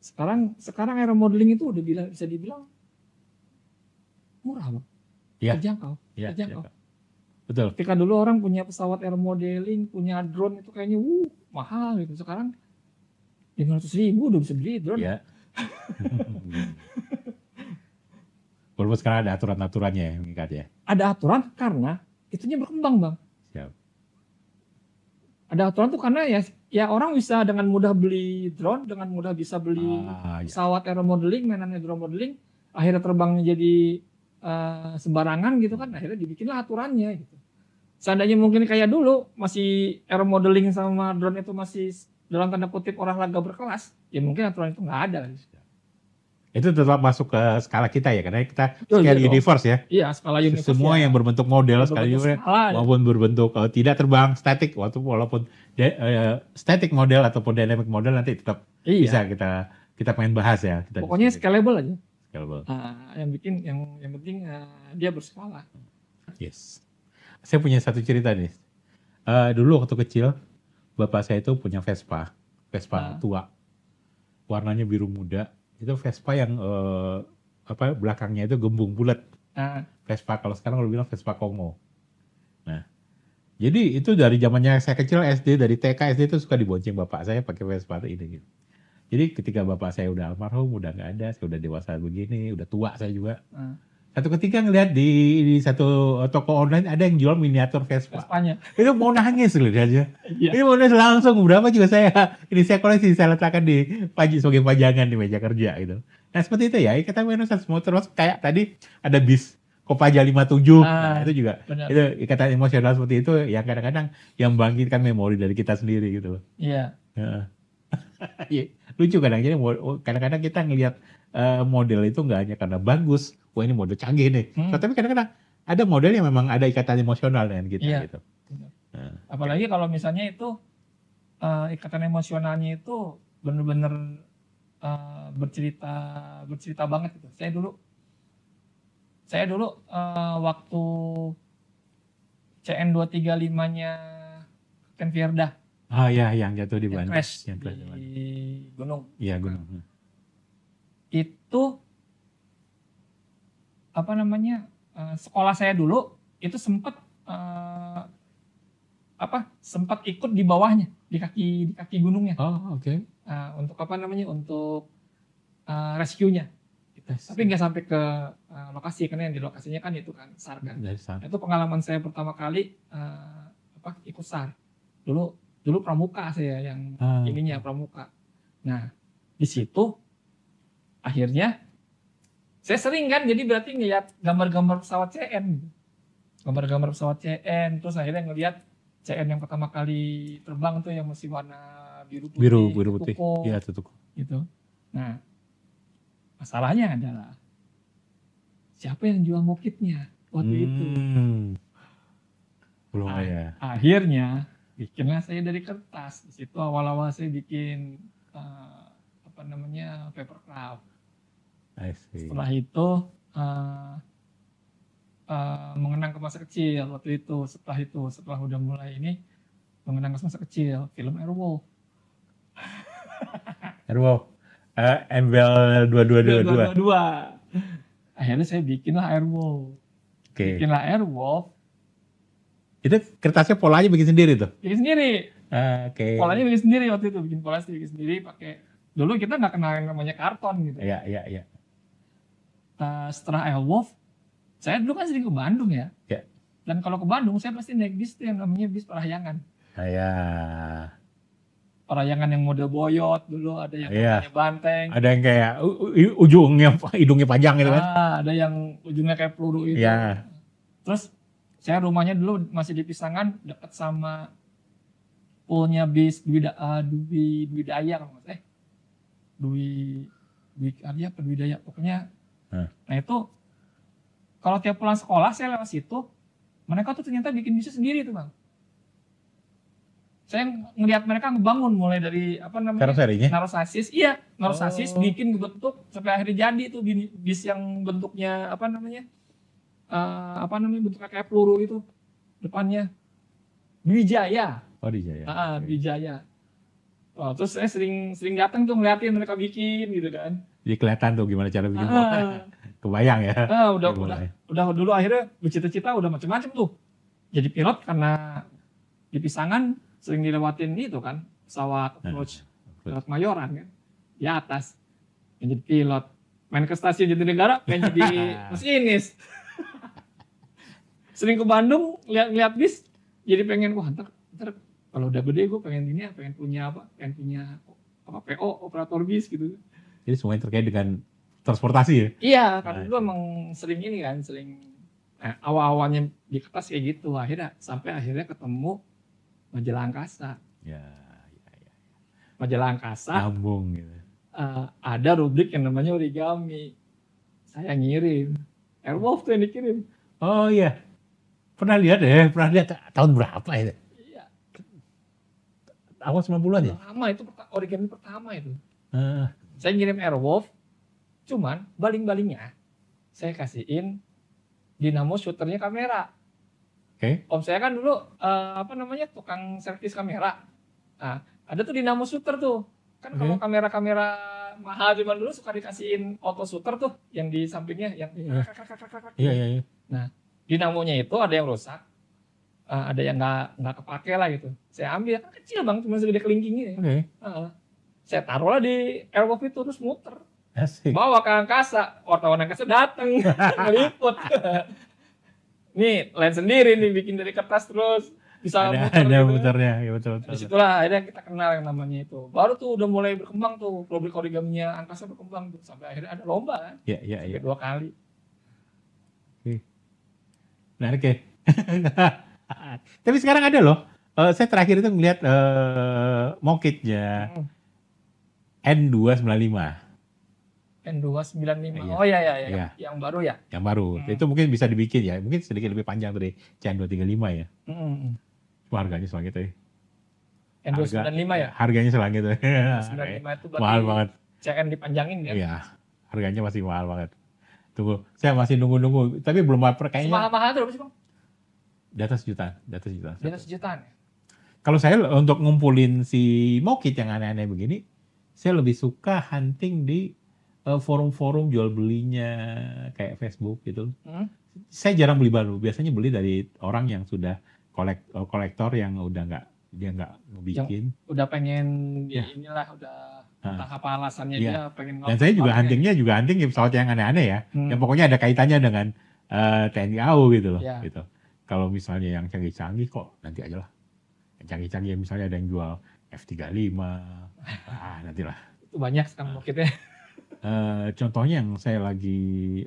Sekarang aero modeling itu udah bisa dibilang murah Bang. Iya. Terjangkau. Iya, Terjangkau. iya. Betul. Ketika dulu orang punya pesawat aero modeling, punya drone itu kayaknya mahal gitu. Sekarang 500.000 udah bisa beli drone. Ya. Walaupun sekarang ada aturan-aturannya yang mengikat ya. Ada aturan karena itunya berkembang Bang. Siap. Ada aturan tuh karena ya orang bisa dengan mudah beli drone, dengan mudah bisa beli Ya. pesawat aero modeling, mainannya drone modeling, akhirnya terbangnya jadi sembarangan gitu kan, akhirnya dibikinlah aturannya gitu. Seandainya mungkin kayak dulu masih aero modeling sama drone itu masih dalam tanda kutip olahraga berkelas, ya mungkin aturan itu nggak ada. Itu tetap masuk ke skala kita ya, karena kita Oh, scale iya dong. universe ya. Iya, skala universe Semua ya. yang berbentuk model sekali Berbentuk skala, maupun berbentuk tidak terbang statik, walaupun static model ataupun dynamic model nanti tetap iya. bisa kita pengen bahas ya. Pokoknya scalable aja. Scalable. Yang penting dia berskala. Yes. Saya punya satu cerita nih. Dulu waktu kecil, bapak saya itu punya Vespa. Vespa Nah. tua, warnanya biru muda. Itu Vespa yang belakangnya itu gembung bulat. Nah, Vespa kalau sekarang kalau bilang Vespa Kongo. Nah, jadi itu dari zamannya saya kecil SD, dari TK SD itu suka dibonceng bapak saya pakai Vespa ini gitu. Jadi ketika bapak saya udah almarhum, udah nggak ada, saya udah dewasa begini, udah tua saya juga. nah, Satu ketika ngeliat di satu toko online ada yang jual miniatur Vespa. Vespanya. Itu mau nangis loh dia aja. Iya. Ini mau nangis langsung, berapa juga saya koleksi, saya letakkan di sebagai pajangan di meja kerja gitu. Nah seperti itu ya, Ikatan Renaissance Motor kayak tadi ada bis Kopaja 57. Nah itu juga, benar. itu ikatan emosional seperti itu yang kadang-kadang yang membangkitkan memori dari kita sendiri gitu loh. Iya. Heeh. Iya, lucu kadang, jadi kadang-kadang kita ngelihat model itu nggak hanya karena bagus, wah ini model canggih nih. Tapi kadang-kadang ada model yang memang ada ikatan emosional dengan kita Iya. gitu. Nah, Apalagi kalau misalnya itu ikatan emosionalnya itu benar-benar bercerita banget gitu. Saya dulu waktu CN 235-nya Ken Fierda. ya yang jatuh di Bandung. Crash Yang di gunung. Iya gunung. Itu apa namanya, sekolah saya dulu itu sempat ikut di bawahnya, di kaki gunungnya. Oh oke. Untuk apa namanya, untuk rescue-nya. Gitu. Tapi nggak sampai ke lokasi, karena yang di lokasinya kan itu kan SAR kan. Itu pengalaman saya pertama kali ikut SAR. Dulu pramuka saya yang ininya pramuka. Nah di situ akhirnya saya sering kan, jadi berarti ngeliat gambar-gambar pesawat CN, gambar-gambar pesawat CN, terus akhirnya ngeliat CN yang pertama kali terbang tuh yang masih warna biru putih, Iya tutuku. Gitu. Nah masalahnya adalah siapa yang jual mokitnya waktu itu? Belum ya. Akhirnya bikinlah saya dari kertas. Di situ awal-awal saya bikin papercraft. Setelah itu mengenang ke masa kecil waktu itu. Setelah udah mulai ini mengenang ke masa kecil, film Airwolf. Airwolf. Embel 2222. Akhirnya saya bikinlah Airwolf. Bikinlah Airwolf. Itu kertasnya polanya bikin sendiri tuh? Bikin sendiri. Polanya bikin sendiri waktu itu. Bikin sendiri pakai. Dulu kita nggak kenal yang namanya karton gitu. Iya. Setelah Airwolf, saya dulu kan sering ke Bandung ya. Dan kalau ke Bandung saya pasti naik bis yang namanya bis Parahyangan. Parahyangan yang model boyot dulu, ada yang namanya banteng. Ada yang kayak hidungnya panjang gitu kan. Ada yang ujungnya kayak peluru itu. Terus saya rumahnya dulu masih di Pisangan, dekat sama poolnya bis Dwi Daya kalau nggak salah. Dwi Karya apa Dwi Daya, pokoknya. Nah itu kalau tiap pulang sekolah saya lewat situ, mereka tuh ternyata bikin bisnya sendiri tuh bang. Saya ngelihat mereka ngebangun mulai dari naruh sasis, bikin bentuk sampai akhirnya jadi tuh bis yang bentuknya bentuknya kayak peluru itu depannya Dwi Jaya. Dwi Jaya. Terus saya sering datang tuh ngeliatin mereka bikin gitu kan. Jadi kelihatan tuh gimana cara bikin. Kebayang ya. Udah dulu akhirnya bercita-cita udah macam-macam tuh. Jadi pilot karena di Pisangan sering dilewatin itu kan, pesawat approach, pesawat Mayoran kan, di atas. Pengen jadi pilot, main ke stasiun Jatinegara, pengen jadi masinis. Sering ke Bandung, lihat bis, jadi pengen, wah ntar kalau udah gede gue pengen punya PO, operator bis gitu. Jadi semuanya terkait dengan transportasi ya? Iya, karena dulu emang sering awal-awalnya di kertas kayak gitu, sampai akhirnya ketemu Majalah Angkasa. Majalah Angkasa. Nyambung gitu. Ada rubrik yang namanya origami. Saya ngirim. Airwolf tuh yang dikirim. Oh iya. Pernah lihat tahun berapa itu? Iya. Awal 90-an ya? Lama itu origami pertama itu. Saya ngirim Airwolf. Cuman baling-balingnya saya kasihin dinamo shooternya kamera. Om saya kan dulu tukang servis kamera. Nah, Ada tuh dinamo shooter tuh. Kan Oke. kalau kamera-kamera mahal zaman dulu suka dikasihin auto shooter tuh yang di sampingnya yang Iya. Iya, iya, iya. Nah, dinamonya itu ada yang rusak, ada yang nggak kepake lah gitu. Saya ambil kan kecil bang, cuma segede kelingking ini. Oke. Saya taruhlah di airwalk itu terus muter. Asik. Bawa ke angkasa, wartawan angkasa datang ngeliput. Nih lens sendiri nih bikin dari kertas terus bisa muter Ada gitu. muternya, ya betul betul. Disitulah akhirnya kita kenal yang namanya itu. Baru tuh udah mulai berkembang tuh, pabrik origaminya angkasa berkembang tuh sampai akhirnya ada lomba kan. Iya, iya, iya. Sampai 2 kali. Menarik ya. Tapi sekarang ada loh. Saya terakhir itu ngeliat mokitnya Hmm. N295 N295. Iya. Oh iya iya Iya. yang baru ya. yang baru. Hmm. Itu mungkin bisa dibikin ya. Mungkin sedikit lebih panjang dari CN235 ya. Hmm. Cuma harganya selang gitu ya. N295 ya. Harganya selang gitu. 95 itu berarti Mahal banget. CN dipanjangin ya. Iya. Harganya masih mahal banget. Tunggu, saya masih nunggu-nunggu. Tapi belum kayaknya Semahal-mahal itu berapa sih bang? di atas jutaan. Di atas jutaan. Di atas jutaan ya. Kalau saya untuk ngumpulin si mokit yang aneh-aneh begini, saya lebih suka hunting di forum-forum jual belinya kayak Facebook gitu. Hmm. Saya jarang beli baru, biasanya beli dari orang yang sudah kolektor yang udah dia nggak bikin. Udah pengen Ya. inilah udah Ah. entah apa alasannya Iya. dia pengen Dan saya juga ngelakuin. hunting pesawat yang aneh-aneh ya, Hmm. yang pokoknya ada kaitannya dengan TNI AU gitu loh. Ya. Gitu. Kalau misalnya yang canggih-canggih kok nanti aja lah. Yang canggih-canggih misalnya ada yang jual F-35, nantilah. Itu banyak sekarang mokitnya. Contohnya yang saya lagi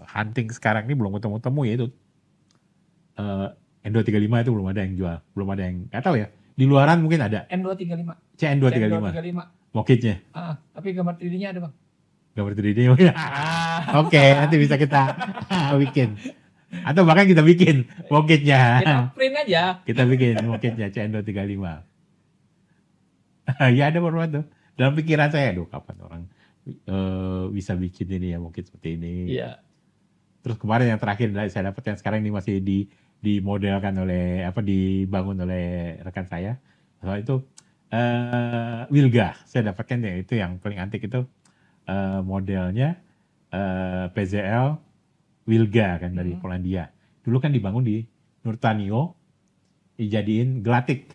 hunting sekarang ini belum ketemu yaitu N235 itu belum ada yang jual, belum ada yang nggak tahu ya. Di luaran mungkin ada N235. CN235 mokitnya. Tapi gambar 3D-nya ada bang. Gambar 3D. Oke, nanti bisa kita bikin. Atau bahkan kita bikin mokitnya. Kita print aja. Kita bikin mokitnya CN235. Ya ada beberapa tuh. Dalam pikiran saya, aduh kapan orang bisa bikin ini ya mokit seperti ini. Iya. Terus kemarin yang terakhir saya dapat yang sekarang ini masih dimodelkan dibangun oleh rekan saya. Soal itu Wilga, saya dapatkan ya itu yang paling antik itu modelnya PZL Wilga kan dari Polandia. Dulu kan dibangun di Nurtanio, dijadiin Glatik.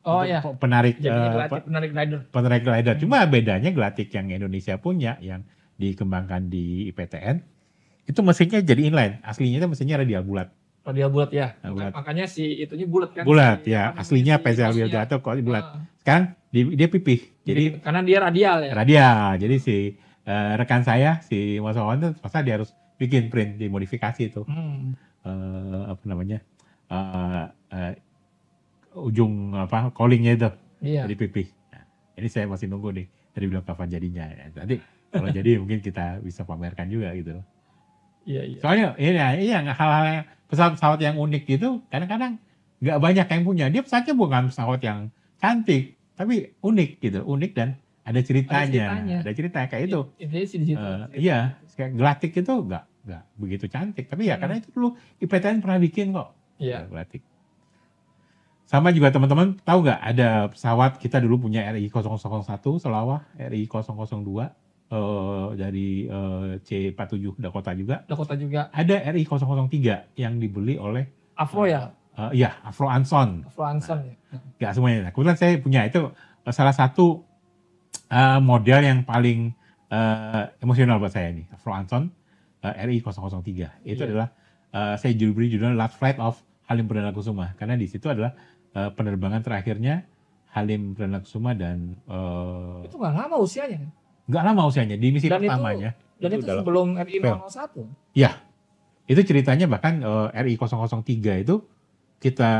Oh ya. Penarik Penarik glider. penarik glider. Cuma bedanya Glatik yang Indonesia punya yang dikembangkan di IPTN itu mesinnya jadi inline. Aslinya itu mesinnya radial bulat. Radial bulat ya. Bulat. Makanya si itunya bulat kan. Bulat Si, ya. apa namanya, Aslinya si PZL hostnya. Wilga itu kok bulat. Sekarang dia pipih. Jadi karena dia radial ya. radial. Jadi si rekan saya si Mas Wawan tuh masa dia harus bikin print dimodifikasi itu. Ujung callingnya itu Iya. dari pipih. Nah, ini saya masih nunggu nih dari bilang kapan jadinya. Nanti kalau jadi mungkin kita bisa pamerkan juga gitu. Iya. Soalnya hal-hal yang pesawat-pesawat yang unik gitu kadang-kadang nggak banyak yang punya. Dia pesawatnya bukan pesawat yang cantik, tapi unik gitu, unik dan ada ceritanya. Ada cerita kayak itu. Intinya sih di situ. Iya, kayak Glatik itu nggak begitu cantik, tapi ya karena itu dulu IPTN pernah bikin kok. Iya. Glatik. Sama juga teman-teman tahu nggak ada pesawat kita dulu punya RI 001 Selawah, RI 002 dari C47 Dakota juga. Dakota juga. Ada RI 003 yang dibeli oleh Afro ya. Iya, Afro Anson. Afro Anson ya. Nggak semuanya. Nah, kebetulan saya punya itu salah satu model yang paling emosional buat saya nih, Afro Anson RI 003. Itu adalah saya beri judulnya Last Flight of Halim Perdana Kusuma karena di situ adalah penerbangan terakhirnya Halim Perdana Kusuma dan itu nggak lama usianya kan? nggak lama usianya di misi Dan pertamanya. Dan itu sebelum RI 001. Ya, itu ceritanya bahkan RI 003 itu kita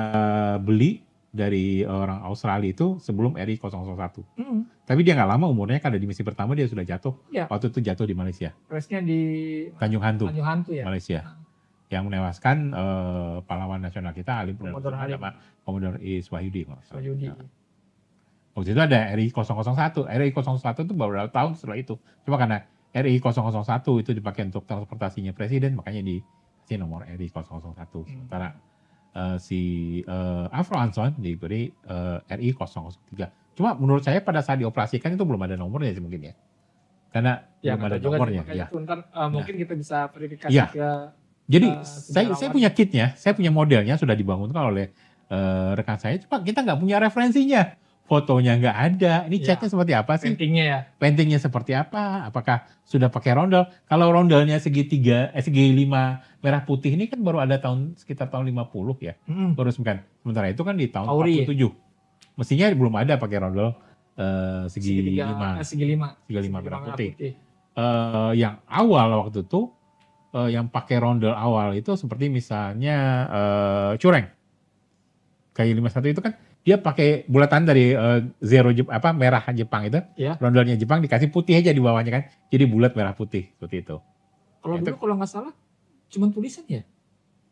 beli dari orang Australia itu sebelum RI 001. Tapi dia nggak lama umurnya kan ada di misi pertama dia sudah jatuh. Ya. Waktu itu jatuh di Malaysia. Crashnya di Tanjung Hantu ya. Malaysia. Yang menewaskan pahlawan nasional kita Halim Perdana Komodor Kusuma Halim. sama Komodor Is Wahyudi. Wahyudi. Waktu itu ada RI 001. RI 01 itu beberapa tahun setelah itu. Cuma karena RI 001 itu dipakai untuk transportasinya presiden, makanya dikasih nomor RI 001. Sementara si Afro Anson diberi RI 003. Cuma menurut saya pada saat dioperasikan itu belum ada nomornya sih mungkin ya. Karena Ya belum nggak ada tahu juga sih, nomornya makanya ya. tuh ntar mungkin kita bisa verifikasi Iya. ke Jadi saya sejarawan. punya kitnya, saya punya modelnya sudah dibangunkan oleh rekan saya. Cuma kita nggak punya referensinya. Fotonya nggak ada. Ini Ya, catnya seperti apa sih? paintingnya ya. Paintingnya seperti apa? Apakah sudah pakai rondel? Kalau rondelnya segi 5 merah putih ini kan baru ada sekitar tahun 50 ya. Baru kan. Sementara itu kan di tahun Auri 47. Mestinya belum ada pakai rondel segi 5 segi 5 merah putih. Yang awal waktu itu yang pakai rondel awal itu seperti misalnya Cureng. Kayu 51 itu kan dia pakai bulatan dari merah Jepang itu. Ya. Rondelnya Jepang dikasih putih aja di bawahnya kan. Jadi bulat merah putih seperti itu. Kalau Ya, dulu kalau nggak salah cuma tulisan ya.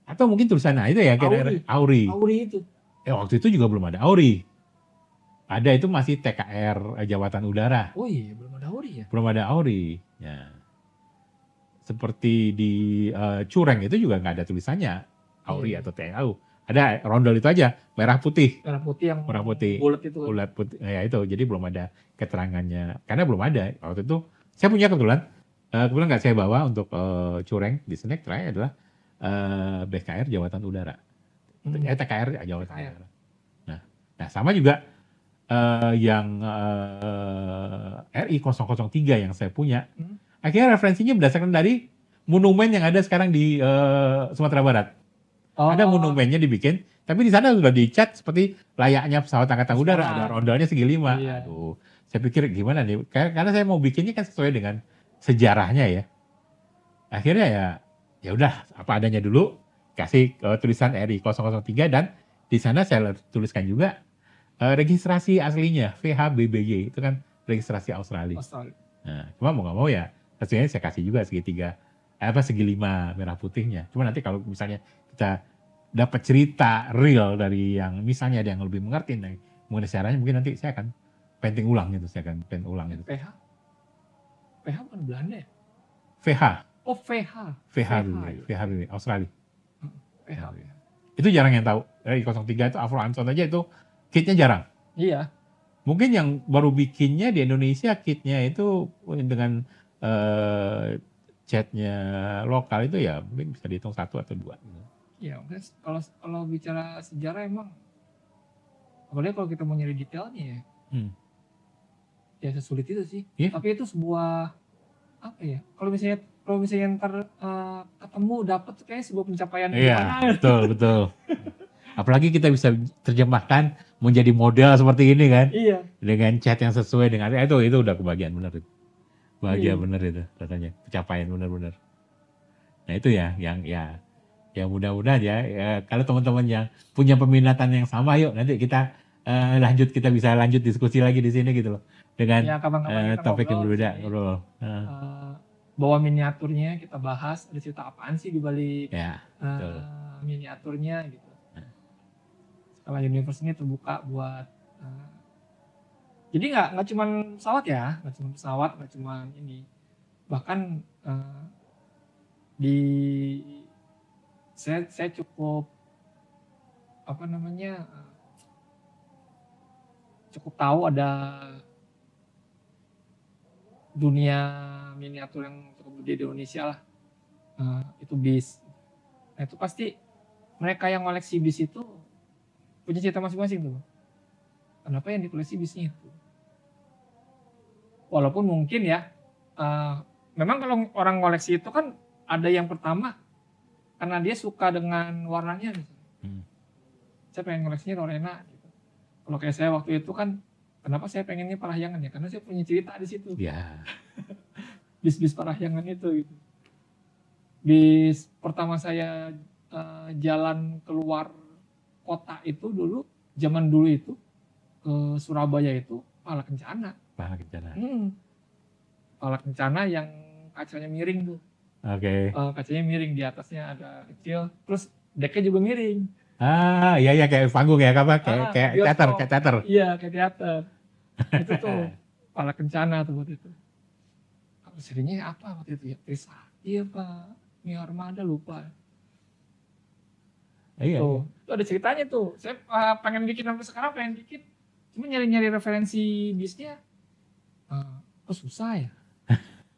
Atau mungkin tulisannya itu ya kayak Auri. Auri itu. Waktu itu juga belum ada Auri. Ada itu masih TKR Jawatan Udara. Oh iya, belum ada Auri ya. Belum ada Auri. Ya. Seperti di Cureng itu juga nggak ada tulisannya Auri atau TNAU. Ada rondel itu aja, merah putih. Merah putih yang Merah putih. bulat itu. Bulat putih. Ya itu, jadi belum ada keterangannya. Karena belum ada. Waktu itu saya punya kebetulan nggak saya bawa untuk Cureng di Snack Try adalah BKR Jawatan Udara. TKR Jawatan Udara. Nah sama juga yang RI 003 yang saya punya. Akhirnya referensinya berdasarkan dari monumen yang ada sekarang di Sumatera Barat. Ada monumennya dibikin, tapi di sana sudah dicat seperti layaknya pesawat angkatan udara, ada rondelnya segi 5. Iya. Aduh, saya pikir gimana nih? Karena saya mau bikinnya kan sesuai dengan sejarahnya ya. Akhirnya ya udah apa adanya dulu, kasih tulisan RI 003 dan di sana saya tuliskan juga registrasi aslinya VHBBY itu kan registrasi Australia. Nah, cuma mau nggak mau ya, hasilnya saya kasih juga segi 5 merah putihnya. Cuma nanti kalau misalnya kita dapat cerita real dari yang misalnya ada yang lebih mengerti mengenai sejarahnya, mungkin nanti saya akan painting ulang gitu, PH bukan Belanda ya? VH. Oh VH dulu, Australia. PH. Itu jarang yang tahu. Dari 03 itu Afro Anson aja itu kitnya jarang. Iya. Mungkin yang baru bikinnya di Indonesia kitnya itu dengan catnya lokal itu ya mungkin bisa dihitung 1 atau 2. Ya, kalau bicara sejarah emang, apalagi kalau kita mau nyari detailnya ya sesulit itu sih. Yeah. Tapi itu sebuah apa ya? Kalau misalnya ntar ketemu dapat kayak sebuah pencapaian. Iya, betul. Apalagi kita bisa terjemahkan menjadi model seperti ini kan? Iya. Dengan cat yang sesuai dengan itu udah kebahagiaan bener itu. Bahagia bener itu rasanya, pencapaian bener-bener. Nah itu ya yang mudah-mudahan ya kalau teman-teman yang punya peminatan yang sama, yuk nanti kita bisa lanjut diskusi lagi di sini gitu loh dengan topik yang berbeda. Bawa miniaturnya kita bahas, ada cerita apaan sih di balik miniaturnya gitu. Skala Universe ini terbuka buat jadi nggak cuma pesawat ya, nggak cuma ini, bahkan saya cukup cukup tahu ada dunia miniatur yang cukup gede di Indonesia lah. Itu bis. Nah itu pasti mereka yang koleksi bis itu punya cerita masing-masing tuh. Kenapa yang dikoleksi bisnya itu? Walaupun mungkin ya, memang kalau orang koleksi itu kan ada yang pertama karena dia suka dengan warnanya misalnya. Saya pengen koleksinya Lorena gitu. Kalau kayak saya waktu itu kan, kenapa saya pengennya Parahyangan ya? Karena saya punya cerita di situ. Yeah. Bis Parahyangan itu gitu. Bis pertama saya jalan keluar kota itu dulu, zaman dulu itu ke Surabaya itu Pala Kencana. Pala Kencana yang kacanya miring tuh. Oke. Kacanya miring, di atasnya ada kecil, terus deknya juga miring. Iya kayak panggung ya, kayak teater. Iya, kayak teater. Itu tuh Pala Kencana tuh waktu itu. Kalau serinya apa waktu itu ya? Trisakti apa? Mio Armada lupa. Iya. Tuh, itu ada ceritanya tuh. Saya pengen bikin sampai sekarang pengen bikin. Cuma nyari-nyari referensi bisnya, kok susah ya.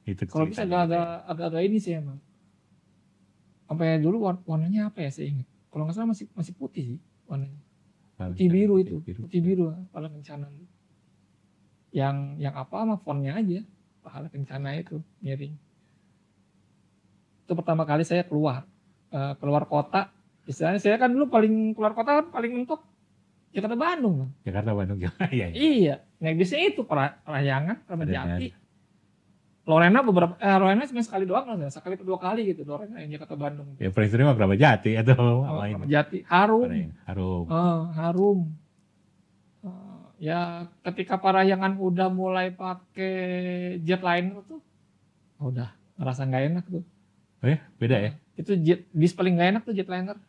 Itu Kalau bisa ceritanya gitu ya. agak-agak ini sih emang. Sampai dulu warnanya apa ya saya ingat. Kalau nggak salah masih putih sih warnanya. Putih biru itu, putih biru Pahala Kencana. Yang apa sama fontnya aja, Pahala Kencana itu miring. Itu pertama kali saya keluar kota. Istilahnya saya kan dulu paling keluar kota kan paling mentok Jakarta Bandung, Bang. Jakarta Bandung gimana? Iya, iya. Iya, naik bisnya itu Parahyangan, Kramat Ada Jati. Lorena cuma sekali doang lah, sekali kedua kali gitu Lorena yang Jakarta Bandung. Ya paling sering mah Kramat Jati atau apa Kramat ini? Jati, Harum. Harum. Harum. Ya ketika Parahyangan udah mulai pakai jetliner tuh, udah ngerasa nggak enak tuh. Oh ya, beda ya? Itu bis paling nggak enak tuh jetliner.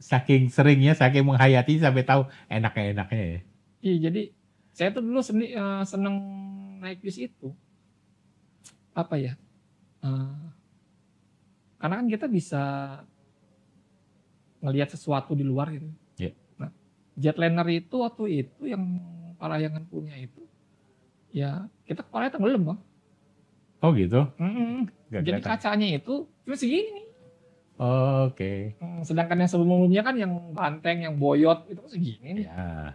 Saking seringnya, saking menghayati sampai tahu enaknya ya. Iya, jadi saya tuh dulu seneng naik bis itu. Apa ya? Karena kan kita bisa ngelihat sesuatu di luar gitu. Iya. Nah, jetliner itu waktu itu yang Parahyangan punya itu, ya kita kepalanya tenggelam, Bang. Oh gitu? Jadi kelihatan. kacanya itu cuma segini. Oke. Sedangkan yang sebelumnya kan yang banteng, yang boyot itu kan segini nih. Ya.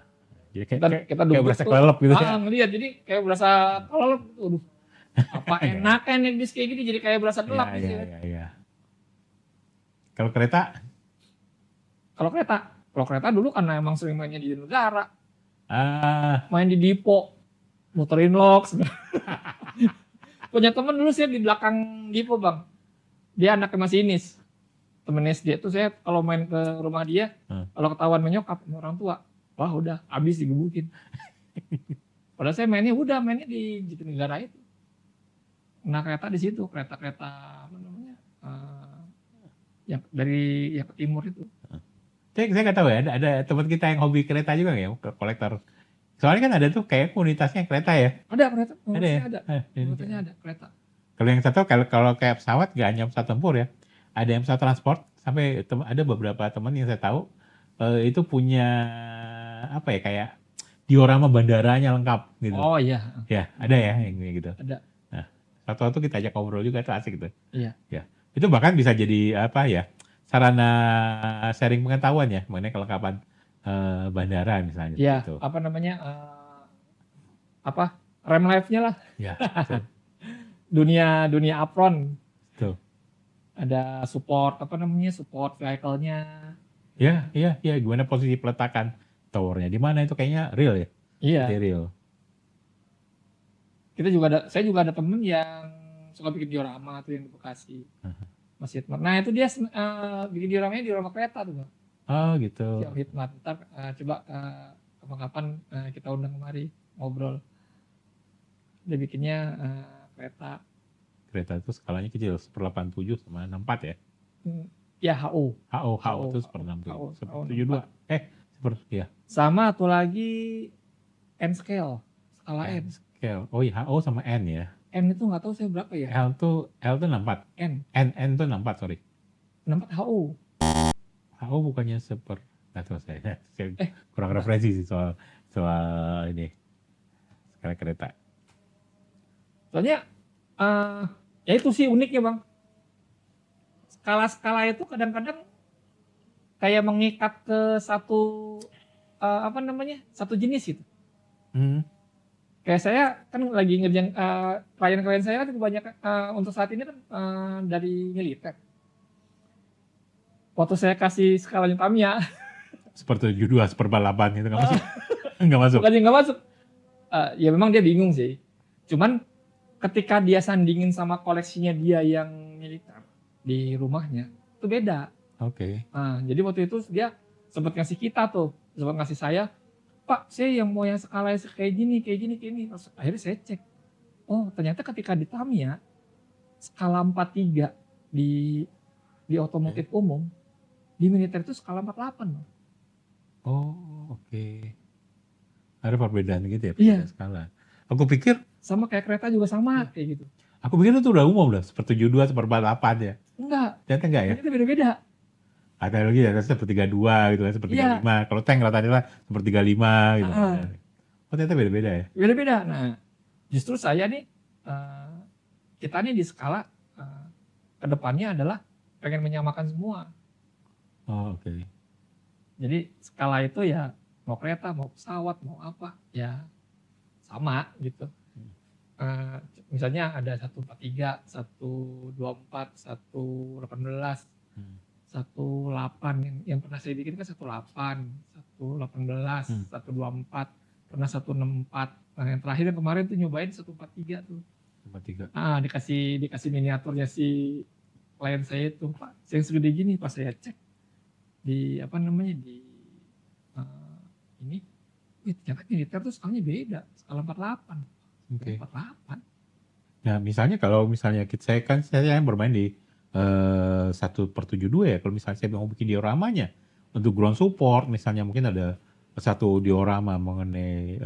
Jadi Kita kayak duduk berasa tuh, kelelep gitu ya. ngeliat jadi kayak berasa kelelep. Aduh, apa enaknya nih bis kayak gini jadi kayak berasa gelap Iya, gitu. iya. Kalau kereta? Kalau kereta dulu karena emang sering mainnya di negara, Ah, main di Dipo, muterin lok. Punya temen dulu saya di belakang Dipo, Bang. Dia anaknya masinis. Temen SD itu saya kalau main ke rumah dia, kalau ketahuan menyokap sama orang tua, wah udah habis digebukin. Padahal saya mainnya di Jatinegara itu. Nah kereta di situ, kereta apa namanya, yang dari yang ke timur itu. saya nggak tahu ya, ada teman kita yang hobi kereta juga nggak ya, kolektor. Soalnya kan ada tuh kayak komunitasnya kereta ya. Ada kereta, Ada ya? Komunitasnya ada kereta. Kalau yang satu, kalau kayak pesawat nggak hanya pesawat tempur ya, ada yang pesawat transport. Sampai ada beberapa teman yang saya tahu itu punya apa ya, kayak diorama bandaranya lengkap gitu. Oh iya. Ya, ada ya yang kayak gitu. Ada. Nah, satu-satu kita ajak ngobrol juga, itu asik gitu. Iya. Ya, itu bahkan bisa jadi apa ya, sarana sharing pengetahuan ya mengenai kelengkapan bandara misalnya. Iya. Gitu. Apa namanya? Rem life-nya lah. Ya. dunia apron. Tuh. Ada support vehicle-nya. Ya, gimana posisi peletakan towernya di mana itu kayaknya real ya? Iya. Real. Saya juga ada temen yang suka bikin diorama tuh yang di Bekasi. Mas Hitmat. Nah, itu dia bikin dioramanya diorama kereta tuh, Bang. Oh, gitu. Si Om Hitmat. Ntar coba kapan-kapan kita undang kemari ngobrol. Dia bikinnya kereta. Kereta itu skalanya kecil, 1/87 sama 64 ya? Ya, HO itu 1/67. 1/72. Ya. Sama atau lagi N scale, skala N. Scale. Oh iya, HO sama N ya. N itu nggak tahu saya berapa ya. L tuh 64. N tuh 64, sorry. 64 HO. HO bukannya nggak tahu saya kurang referensi sih soal ini skala kereta. Soalnya ya itu sih uniknya, Bang. Skala itu kadang-kadang kayak mengikat ke satu satu jenis gitu. Kayak saya kan lagi ngerjain klien-klien saya kan kebanyakan untuk saat ini kan dari militer. Waktu saya kasih skalanya Tamiya, 1/72, 1/8 itu nggak masuk. Nggak masuk. Bukannya nggak masuk. Ya memang dia bingung sih. Cuman ketika dia sandingin sama koleksinya dia yang militer di rumahnya, itu beda. Oke. Nah, jadi waktu itu dia sempat ngasih saya, Pak, saya yang mau yang skala kayak gini. Terus akhirnya saya cek. Oh, ternyata ketika di Tamiya, skala 43 di otomotif umum, di militer itu skala 48. Oh, oke. Ada perbedaan gitu ya, Iya. Skala. Aku pikir sama kayak kereta juga sama kayak gitu. Aku pikir itu udah umum lah, 1/72, 1/48 ya. Enggak. Ternyata enggak ya? Ternyata beda-beda. Ada lagi ya, sepertiga dua gitu kan, sepertiga Iya. lima. Kalau tank rata-rata sepertiga lima gitu. Ah, Oh ternyata beda-beda ya. beda-beda. Nah, justru saya nih, eh, kita nih di skala ke depannya adalah pengen menyamakan semua. Oh oke. Jadi skala itu ya mau kereta, mau pesawat, mau apa, ya sama gitu. Eh, Misalnya ada 143, 124, 118, Hmm. 18 yang pernah saya bikin kan 18, 118, Hmm. 124, pernah 164. Nah, yang terakhir yang kemarin tuh nyobain 143 tuh. Cuma tiga. Dikasih miniaturnya si klien saya itu, Pak. Yang segede gini pas saya cek di apa namanya di eh, ini, ternyata militer tuh skalanya beda, skala 48. Oke. 48. Nah misalnya kalau misalnya saya bermain di 1/72 ya. Kalau misalnya saya mau bikin dioramanya untuk ground support, misalnya mungkin ada satu diorama mengenai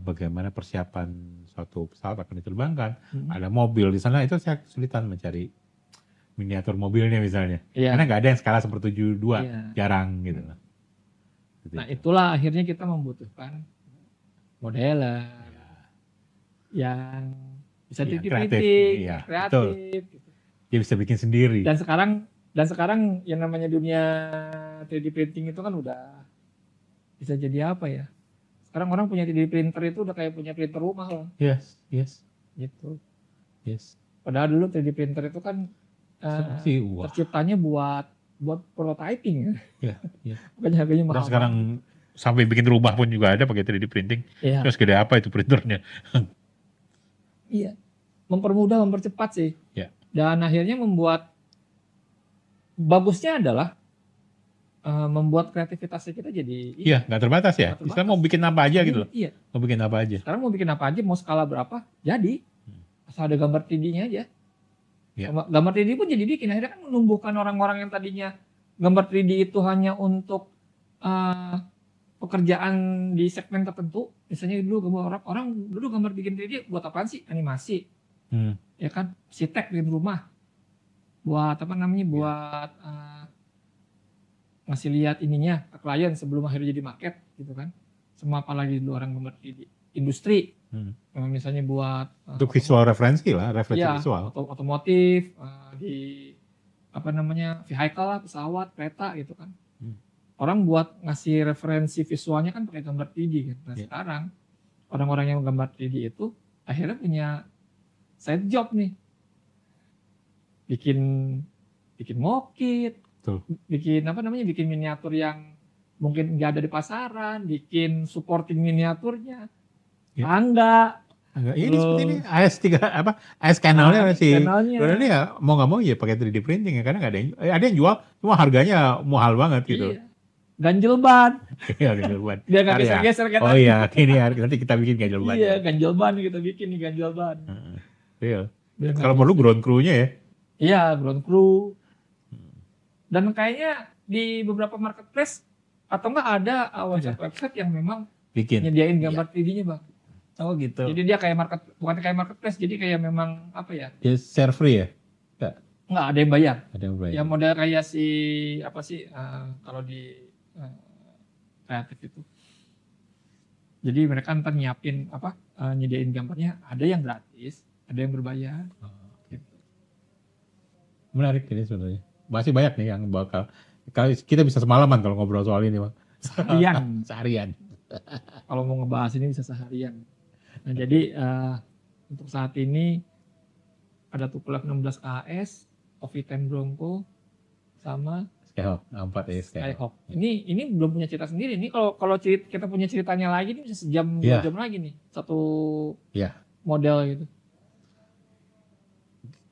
bagaimana persiapan suatu pesawat akan diterbangkan. Ada mobil di sana, itu saya kesulitan mencari miniatur mobilnya misalnya. Iya. Karena nggak ada yang skala 1/72, Iya. jarang gitu loh. Seperti Nah itu. itulah akhirnya kita membutuhkan modeler yang bisa Iya, 3D kreatif. printing, Iya, yang kreatif. Gitu. Dia bisa bikin sendiri. Dan sekarang yang namanya dunia 3D printing itu kan udah bisa jadi apa ya? Sekarang orang punya 3D printer itu udah kayak punya printer rumah loh, Yes. gitu. Yes. Padahal dulu 3D printer itu kan Masih wah. terciptanya buat prototyping. Iya. Makanya harganya mahal. Orang sekarang sampai bikin rumah pun juga ada pakai 3D printing. Iya. Terus gede apa itu printernya? Iya. Mempermudah, mempercepat sih. Ya. Dan akhirnya bagusnya adalah membuat kreativitasnya kita jadi Iya, nggak terbatas ya. Nggak terbatas. Kita mau bikin apa aja gitu loh. Iya. Mau bikin apa aja. Sekarang mau bikin apa aja, mau skala berapa, jadi. Asal ada gambar 3D-nya aja. Iya. Gambar 3D pun jadi bikin. Akhirnya kan menumbuhkan orang-orang yang tadinya gambar 3D itu hanya untuk pekerjaan di segmen tertentu. Misalnya dulu orang dulu gambar bikin 3D buat apaan sih? Animasi. Ya kan, arsitek bikin rumah. Buat apa namanya? Buat ngasih lihat ininya ke klien sebelum akhirnya jadi market gitu kan. Sama apalagi dulu orang gambar 3D. Industri. Misalnya buat Untuk visual referensi lah, referensi ya, visual. otomotif, di apa namanya, vehicle lah, pesawat, kereta gitu kan. Orang buat ngasih referensi visualnya kan pakai gambar 3D kan. Nah sekarang orang-orang yang gambar 3D itu akhirnya punya side job nih. Bikin mokit, bikin apa namanya, bikin miniatur yang mungkin nggak ada di pasaran, bikin supporting miniaturnya, tangga. Ini seperti ini AS3 apa AS kanalnya sih. Karena ini ya mau nggak mau ya pakai 3D printing ya, karena nggak ada yang jual, cuma harganya mahal banget gitu. Iya. Ganjel ban. Iya, ganjel ban. Biar nggak geser-geser kan. Oh iya, ini nanti kita bikin ganjel ban. Iya, ganjel ban kita bikin nih, ganjel ban. Iya. Kalau perlu ground crew-nya ya. Iya, ground crew. Dan kayaknya di beberapa marketplace atau enggak ada website yang memang nyediain gambar 3D-nya, Bang. Oh gitu. Jadi dia kayak bukan kayak marketplace, jadi kayak memang apa ya? Ya share free ya? Enggak, ada yang bayar. Ada yang bayar. Ya model kayak si apa sih kalau di kreatif itu. Jadi mereka ntar nyiapin nyediain gambarnya, ada yang gratis, ada yang berbayar. Gitu. Menarik ini sebenarnya. Masih banyak nih yang bakal kita bisa semalaman kalau ngobrol soal ini, Bang. Seharian. Kalau mau ngebahas ini bisa seharian. Nah jadi untuk saat ini ada Tupolev 16 AS, OV10 Bronco, sama Skyhawk 4 ya Skyhawk. Ini belum punya cerita sendiri. Ini kalau kita punya ceritanya lagi ini bisa sejam 2 jam lagi nih satu model gitu.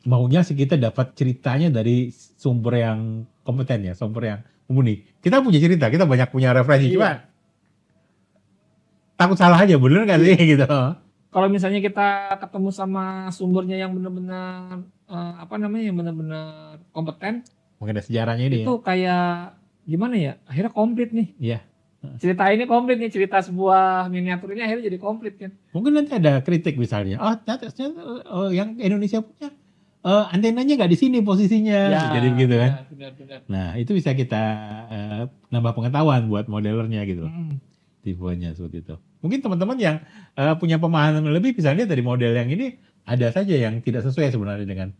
Maunya sih kita dapat ceritanya dari sumber yang kompeten ya, sumber yang mumpuni. Kita punya cerita, kita banyak punya referensi, cuma takut salah aja, bener nggak sih gitu. Kalau misalnya kita ketemu sama sumbernya yang benar-benar yang benar-benar kompeten, mungkin ada sejarahnya ini itu kayak gimana ya, akhirnya komplit nih. Iya. Cerita ini komplit nih, cerita sebuah miniatur ini akhirnya jadi komplit kan. Mungkin nanti ada kritik misalnya, ternyata yang Indonesia punya antenanya nggak di sini posisinya, jadi begitu kan. Benar. Nah itu bisa kita nambah pengetahuan buat modelernya gitu loh, Mm. tipenya seperti itu. Mungkin teman-teman yang punya pemahaman lebih bisa lihat dari model yang ini ada saja yang tidak sesuai sebenarnya dengan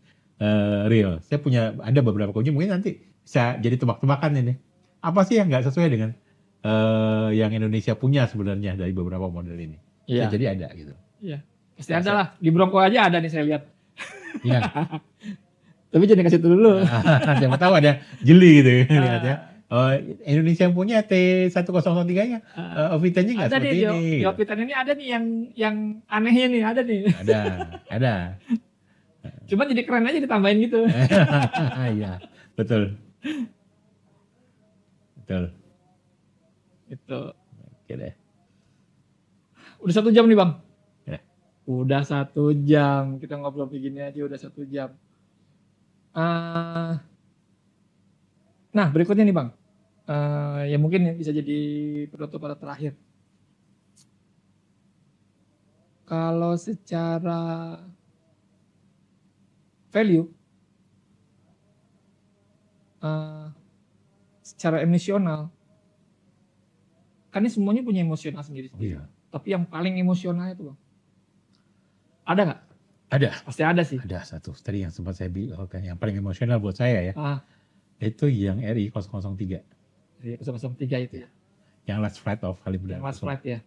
real. Saya punya ada beberapa kunci mungkin nanti bisa jadi tebak-tebakan ini. Apa sih yang nggak sesuai dengan yang Indonesia punya sebenarnya dari beberapa model ini? Bisa Iya. jadi ada gitu. Iya. Pasti ada lah. Di Bronco aja ada nih saya lihat. Iya. Tapi jangan kasih itu dulu. Siapa tahu ada jeli gitu Ah. lihat ya. Indonesia yang punya T1003-nya, Ovitan-nya nggak Ada seperti nih ini. di Gitu. Ovitan ini ada nih yang anehnya nih, ada nih. Ada. Cuma jadi keren aja ditambahin gitu. Iya, betul. Gitu. Oke deh. Udah 1 jam nih Bang. Ya. Udah 1 jam. Kita ngobrol begini aja udah 1 jam. Nah berikutnya nih Bang. Ya mungkin bisa jadi penutup atau terakhir. Kalau secara value, secara emosional, kan ini semuanya punya emosional sendiri. Iya. Tapi yang paling emosional itu Bang, ada nggak? Ada. Pasti ada sih. Ada satu. Tadi yang sempat saya bilang yang paling emosional buat saya ya. Itu yang RI 003. Iya, 003 itu ya. Yang Last Flight of Calibre. Yang Last Flight ya.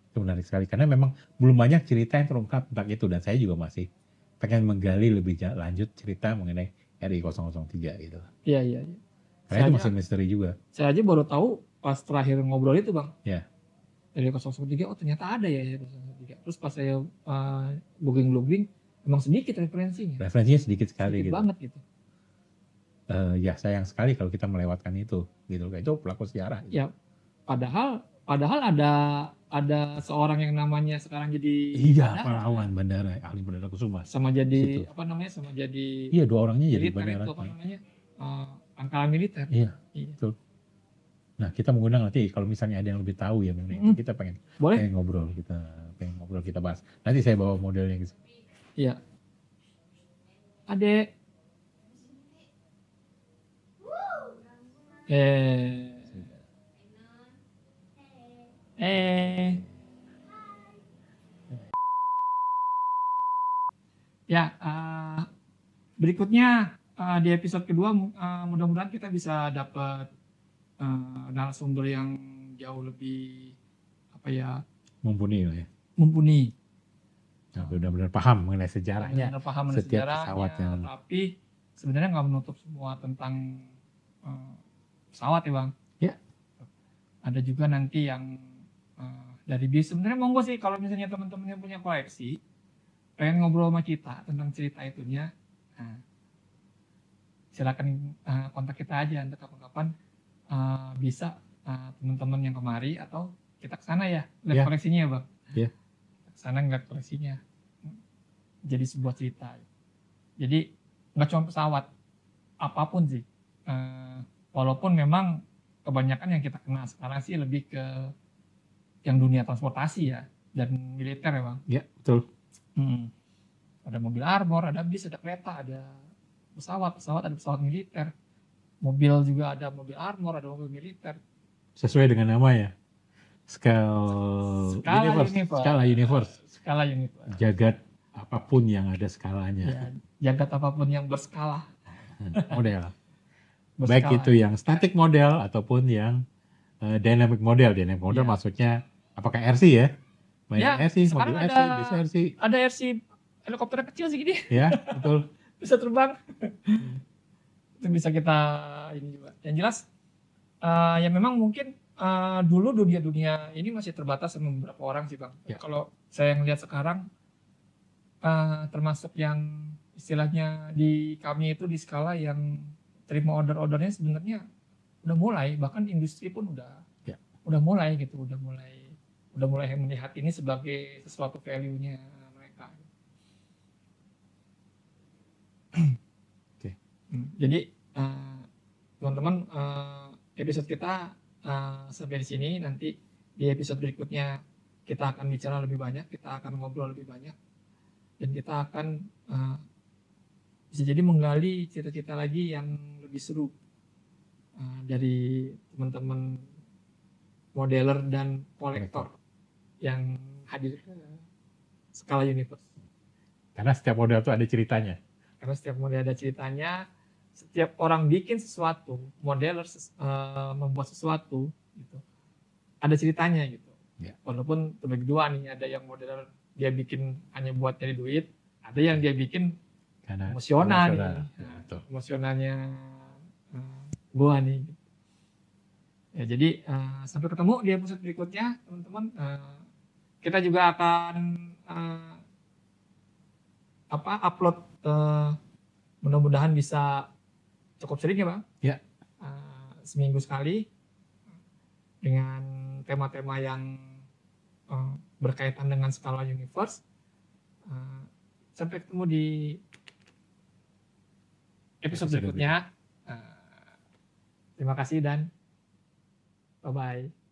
Itu menarik sekali karena memang belum banyak cerita yang terungkap tentang itu dan saya juga masih pengen menggali lebih lanjut cerita mengenai RI 003 gitu. Iya. Karena itu masih misteri juga. Saya aja baru tahu pas terakhir ngobrol itu Bang. Ya. RI 003, oh ternyata ada ya 003. Terus pas saya googling, emang sedikit referensinya. Referensinya sedikit sekali sedikit gitu. banget gitu. Ya sayang sekali kalau kita melewatkan itu gitu. Itu pelaku sejarah. Gitu. Ya padahal ada seorang yang namanya sekarang jadi pahlawan bandara ahli bandara Kusuma sama jadi situ. sama jadi Iya 2 orangnya jadi bandara itu pangkalan militer. Iya. Betul. Nah kita mengundang nanti kalau misalnya ada yang lebih tahu ya mengenai itu kita pengen ngobrol kita bahas nanti saya bawa modelnya gitu. Iya. Adek. Ya, berikutnya di episode kedua mudah-mudahan kita bisa dapat narasumber yang jauh lebih mumpuni. Nah, benar-benar paham mengenai sejarahnya. Setiap pesawatnya. Tapi sebenarnya nggak menutup semua tentang pesawat ya Bang. Ya. Ada juga nanti yang dari bis. Sebenarnya monggo sih kalau misalnya teman-teman yang punya koleksi pengen ngobrol sama kita tentang cerita itunya, silakan kontak kita aja nanti kapan-kapan bisa teman-teman yang kemari atau kita kesana ya lihat koleksinya ya Bang. Iya. Kesana ngeliat koleksinya, jadi sebuah cerita. Jadi nggak cuma pesawat, apapun sih. Walaupun memang kebanyakan yang kita kenal sekarang sih lebih ke yang dunia transportasi ya dan militer ya Bang. Iya betul. Ada mobil armor, ada bis, ada kereta, ada pesawat, ada pesawat militer. Mobil juga ada mobil armor, ada mobil militer. Sesuai dengan nama ya. Skala Universe. Jagat apapun yang ada skalanya. Ya, jagat apapun yang berskala. Model. Baik itu yang static model ataupun yang dynamic model. Dynamic model maksudnya apakah RC ya? Ya, RC, mobil RC, bisa RC. Ada RC helikopter kecil segini. Ya, betul. Bisa terbang. Itu bisa kita ini juga. Yang jelas ya memang mungkin dulu dunia ini masih terbatas sama beberapa orang sih Bang. Ya. Kalau saya ngelihat sekarang termasuk yang istilahnya di kami itu di skala yang terima ordernya sebenarnya udah mulai, bahkan industri pun udah mulai gitu, udah mulai melihat ini sebagai sesuatu value-nya mereka. Okay. Jadi teman-teman episode kita sampai di sini. Nanti di episode berikutnya kita akan bicara lebih banyak, kita akan ngobrol lebih banyak, dan kita akan bisa jadi menggali cerita-cerita lagi yang lebih seru dari teman-teman modeler dan kolektor yang hadir ke Skala Universe. Karena setiap model itu ada ceritanya. Karena setiap model ada ceritanya, setiap orang bikin sesuatu, modeler membuat sesuatu, gitu, ada ceritanya gitu. Ya. Walaupun terbagi dua nih, ada yang modeler dia bikin hanya buat nyari duit, ada yang dia bikin Karena emosional nih, Ya, betul. emosionalnya gua nih. Ya, jadi sampai ketemu di episode berikutnya, teman-teman. Kita juga akan upload mudah-mudahan bisa cukup sering ya Bang. Ya. Seminggu sekali dengan tema-tema yang berkaitan dengan Skala Universe. Sampai ketemu di episode berikutnya. Terima kasih dan bye-bye.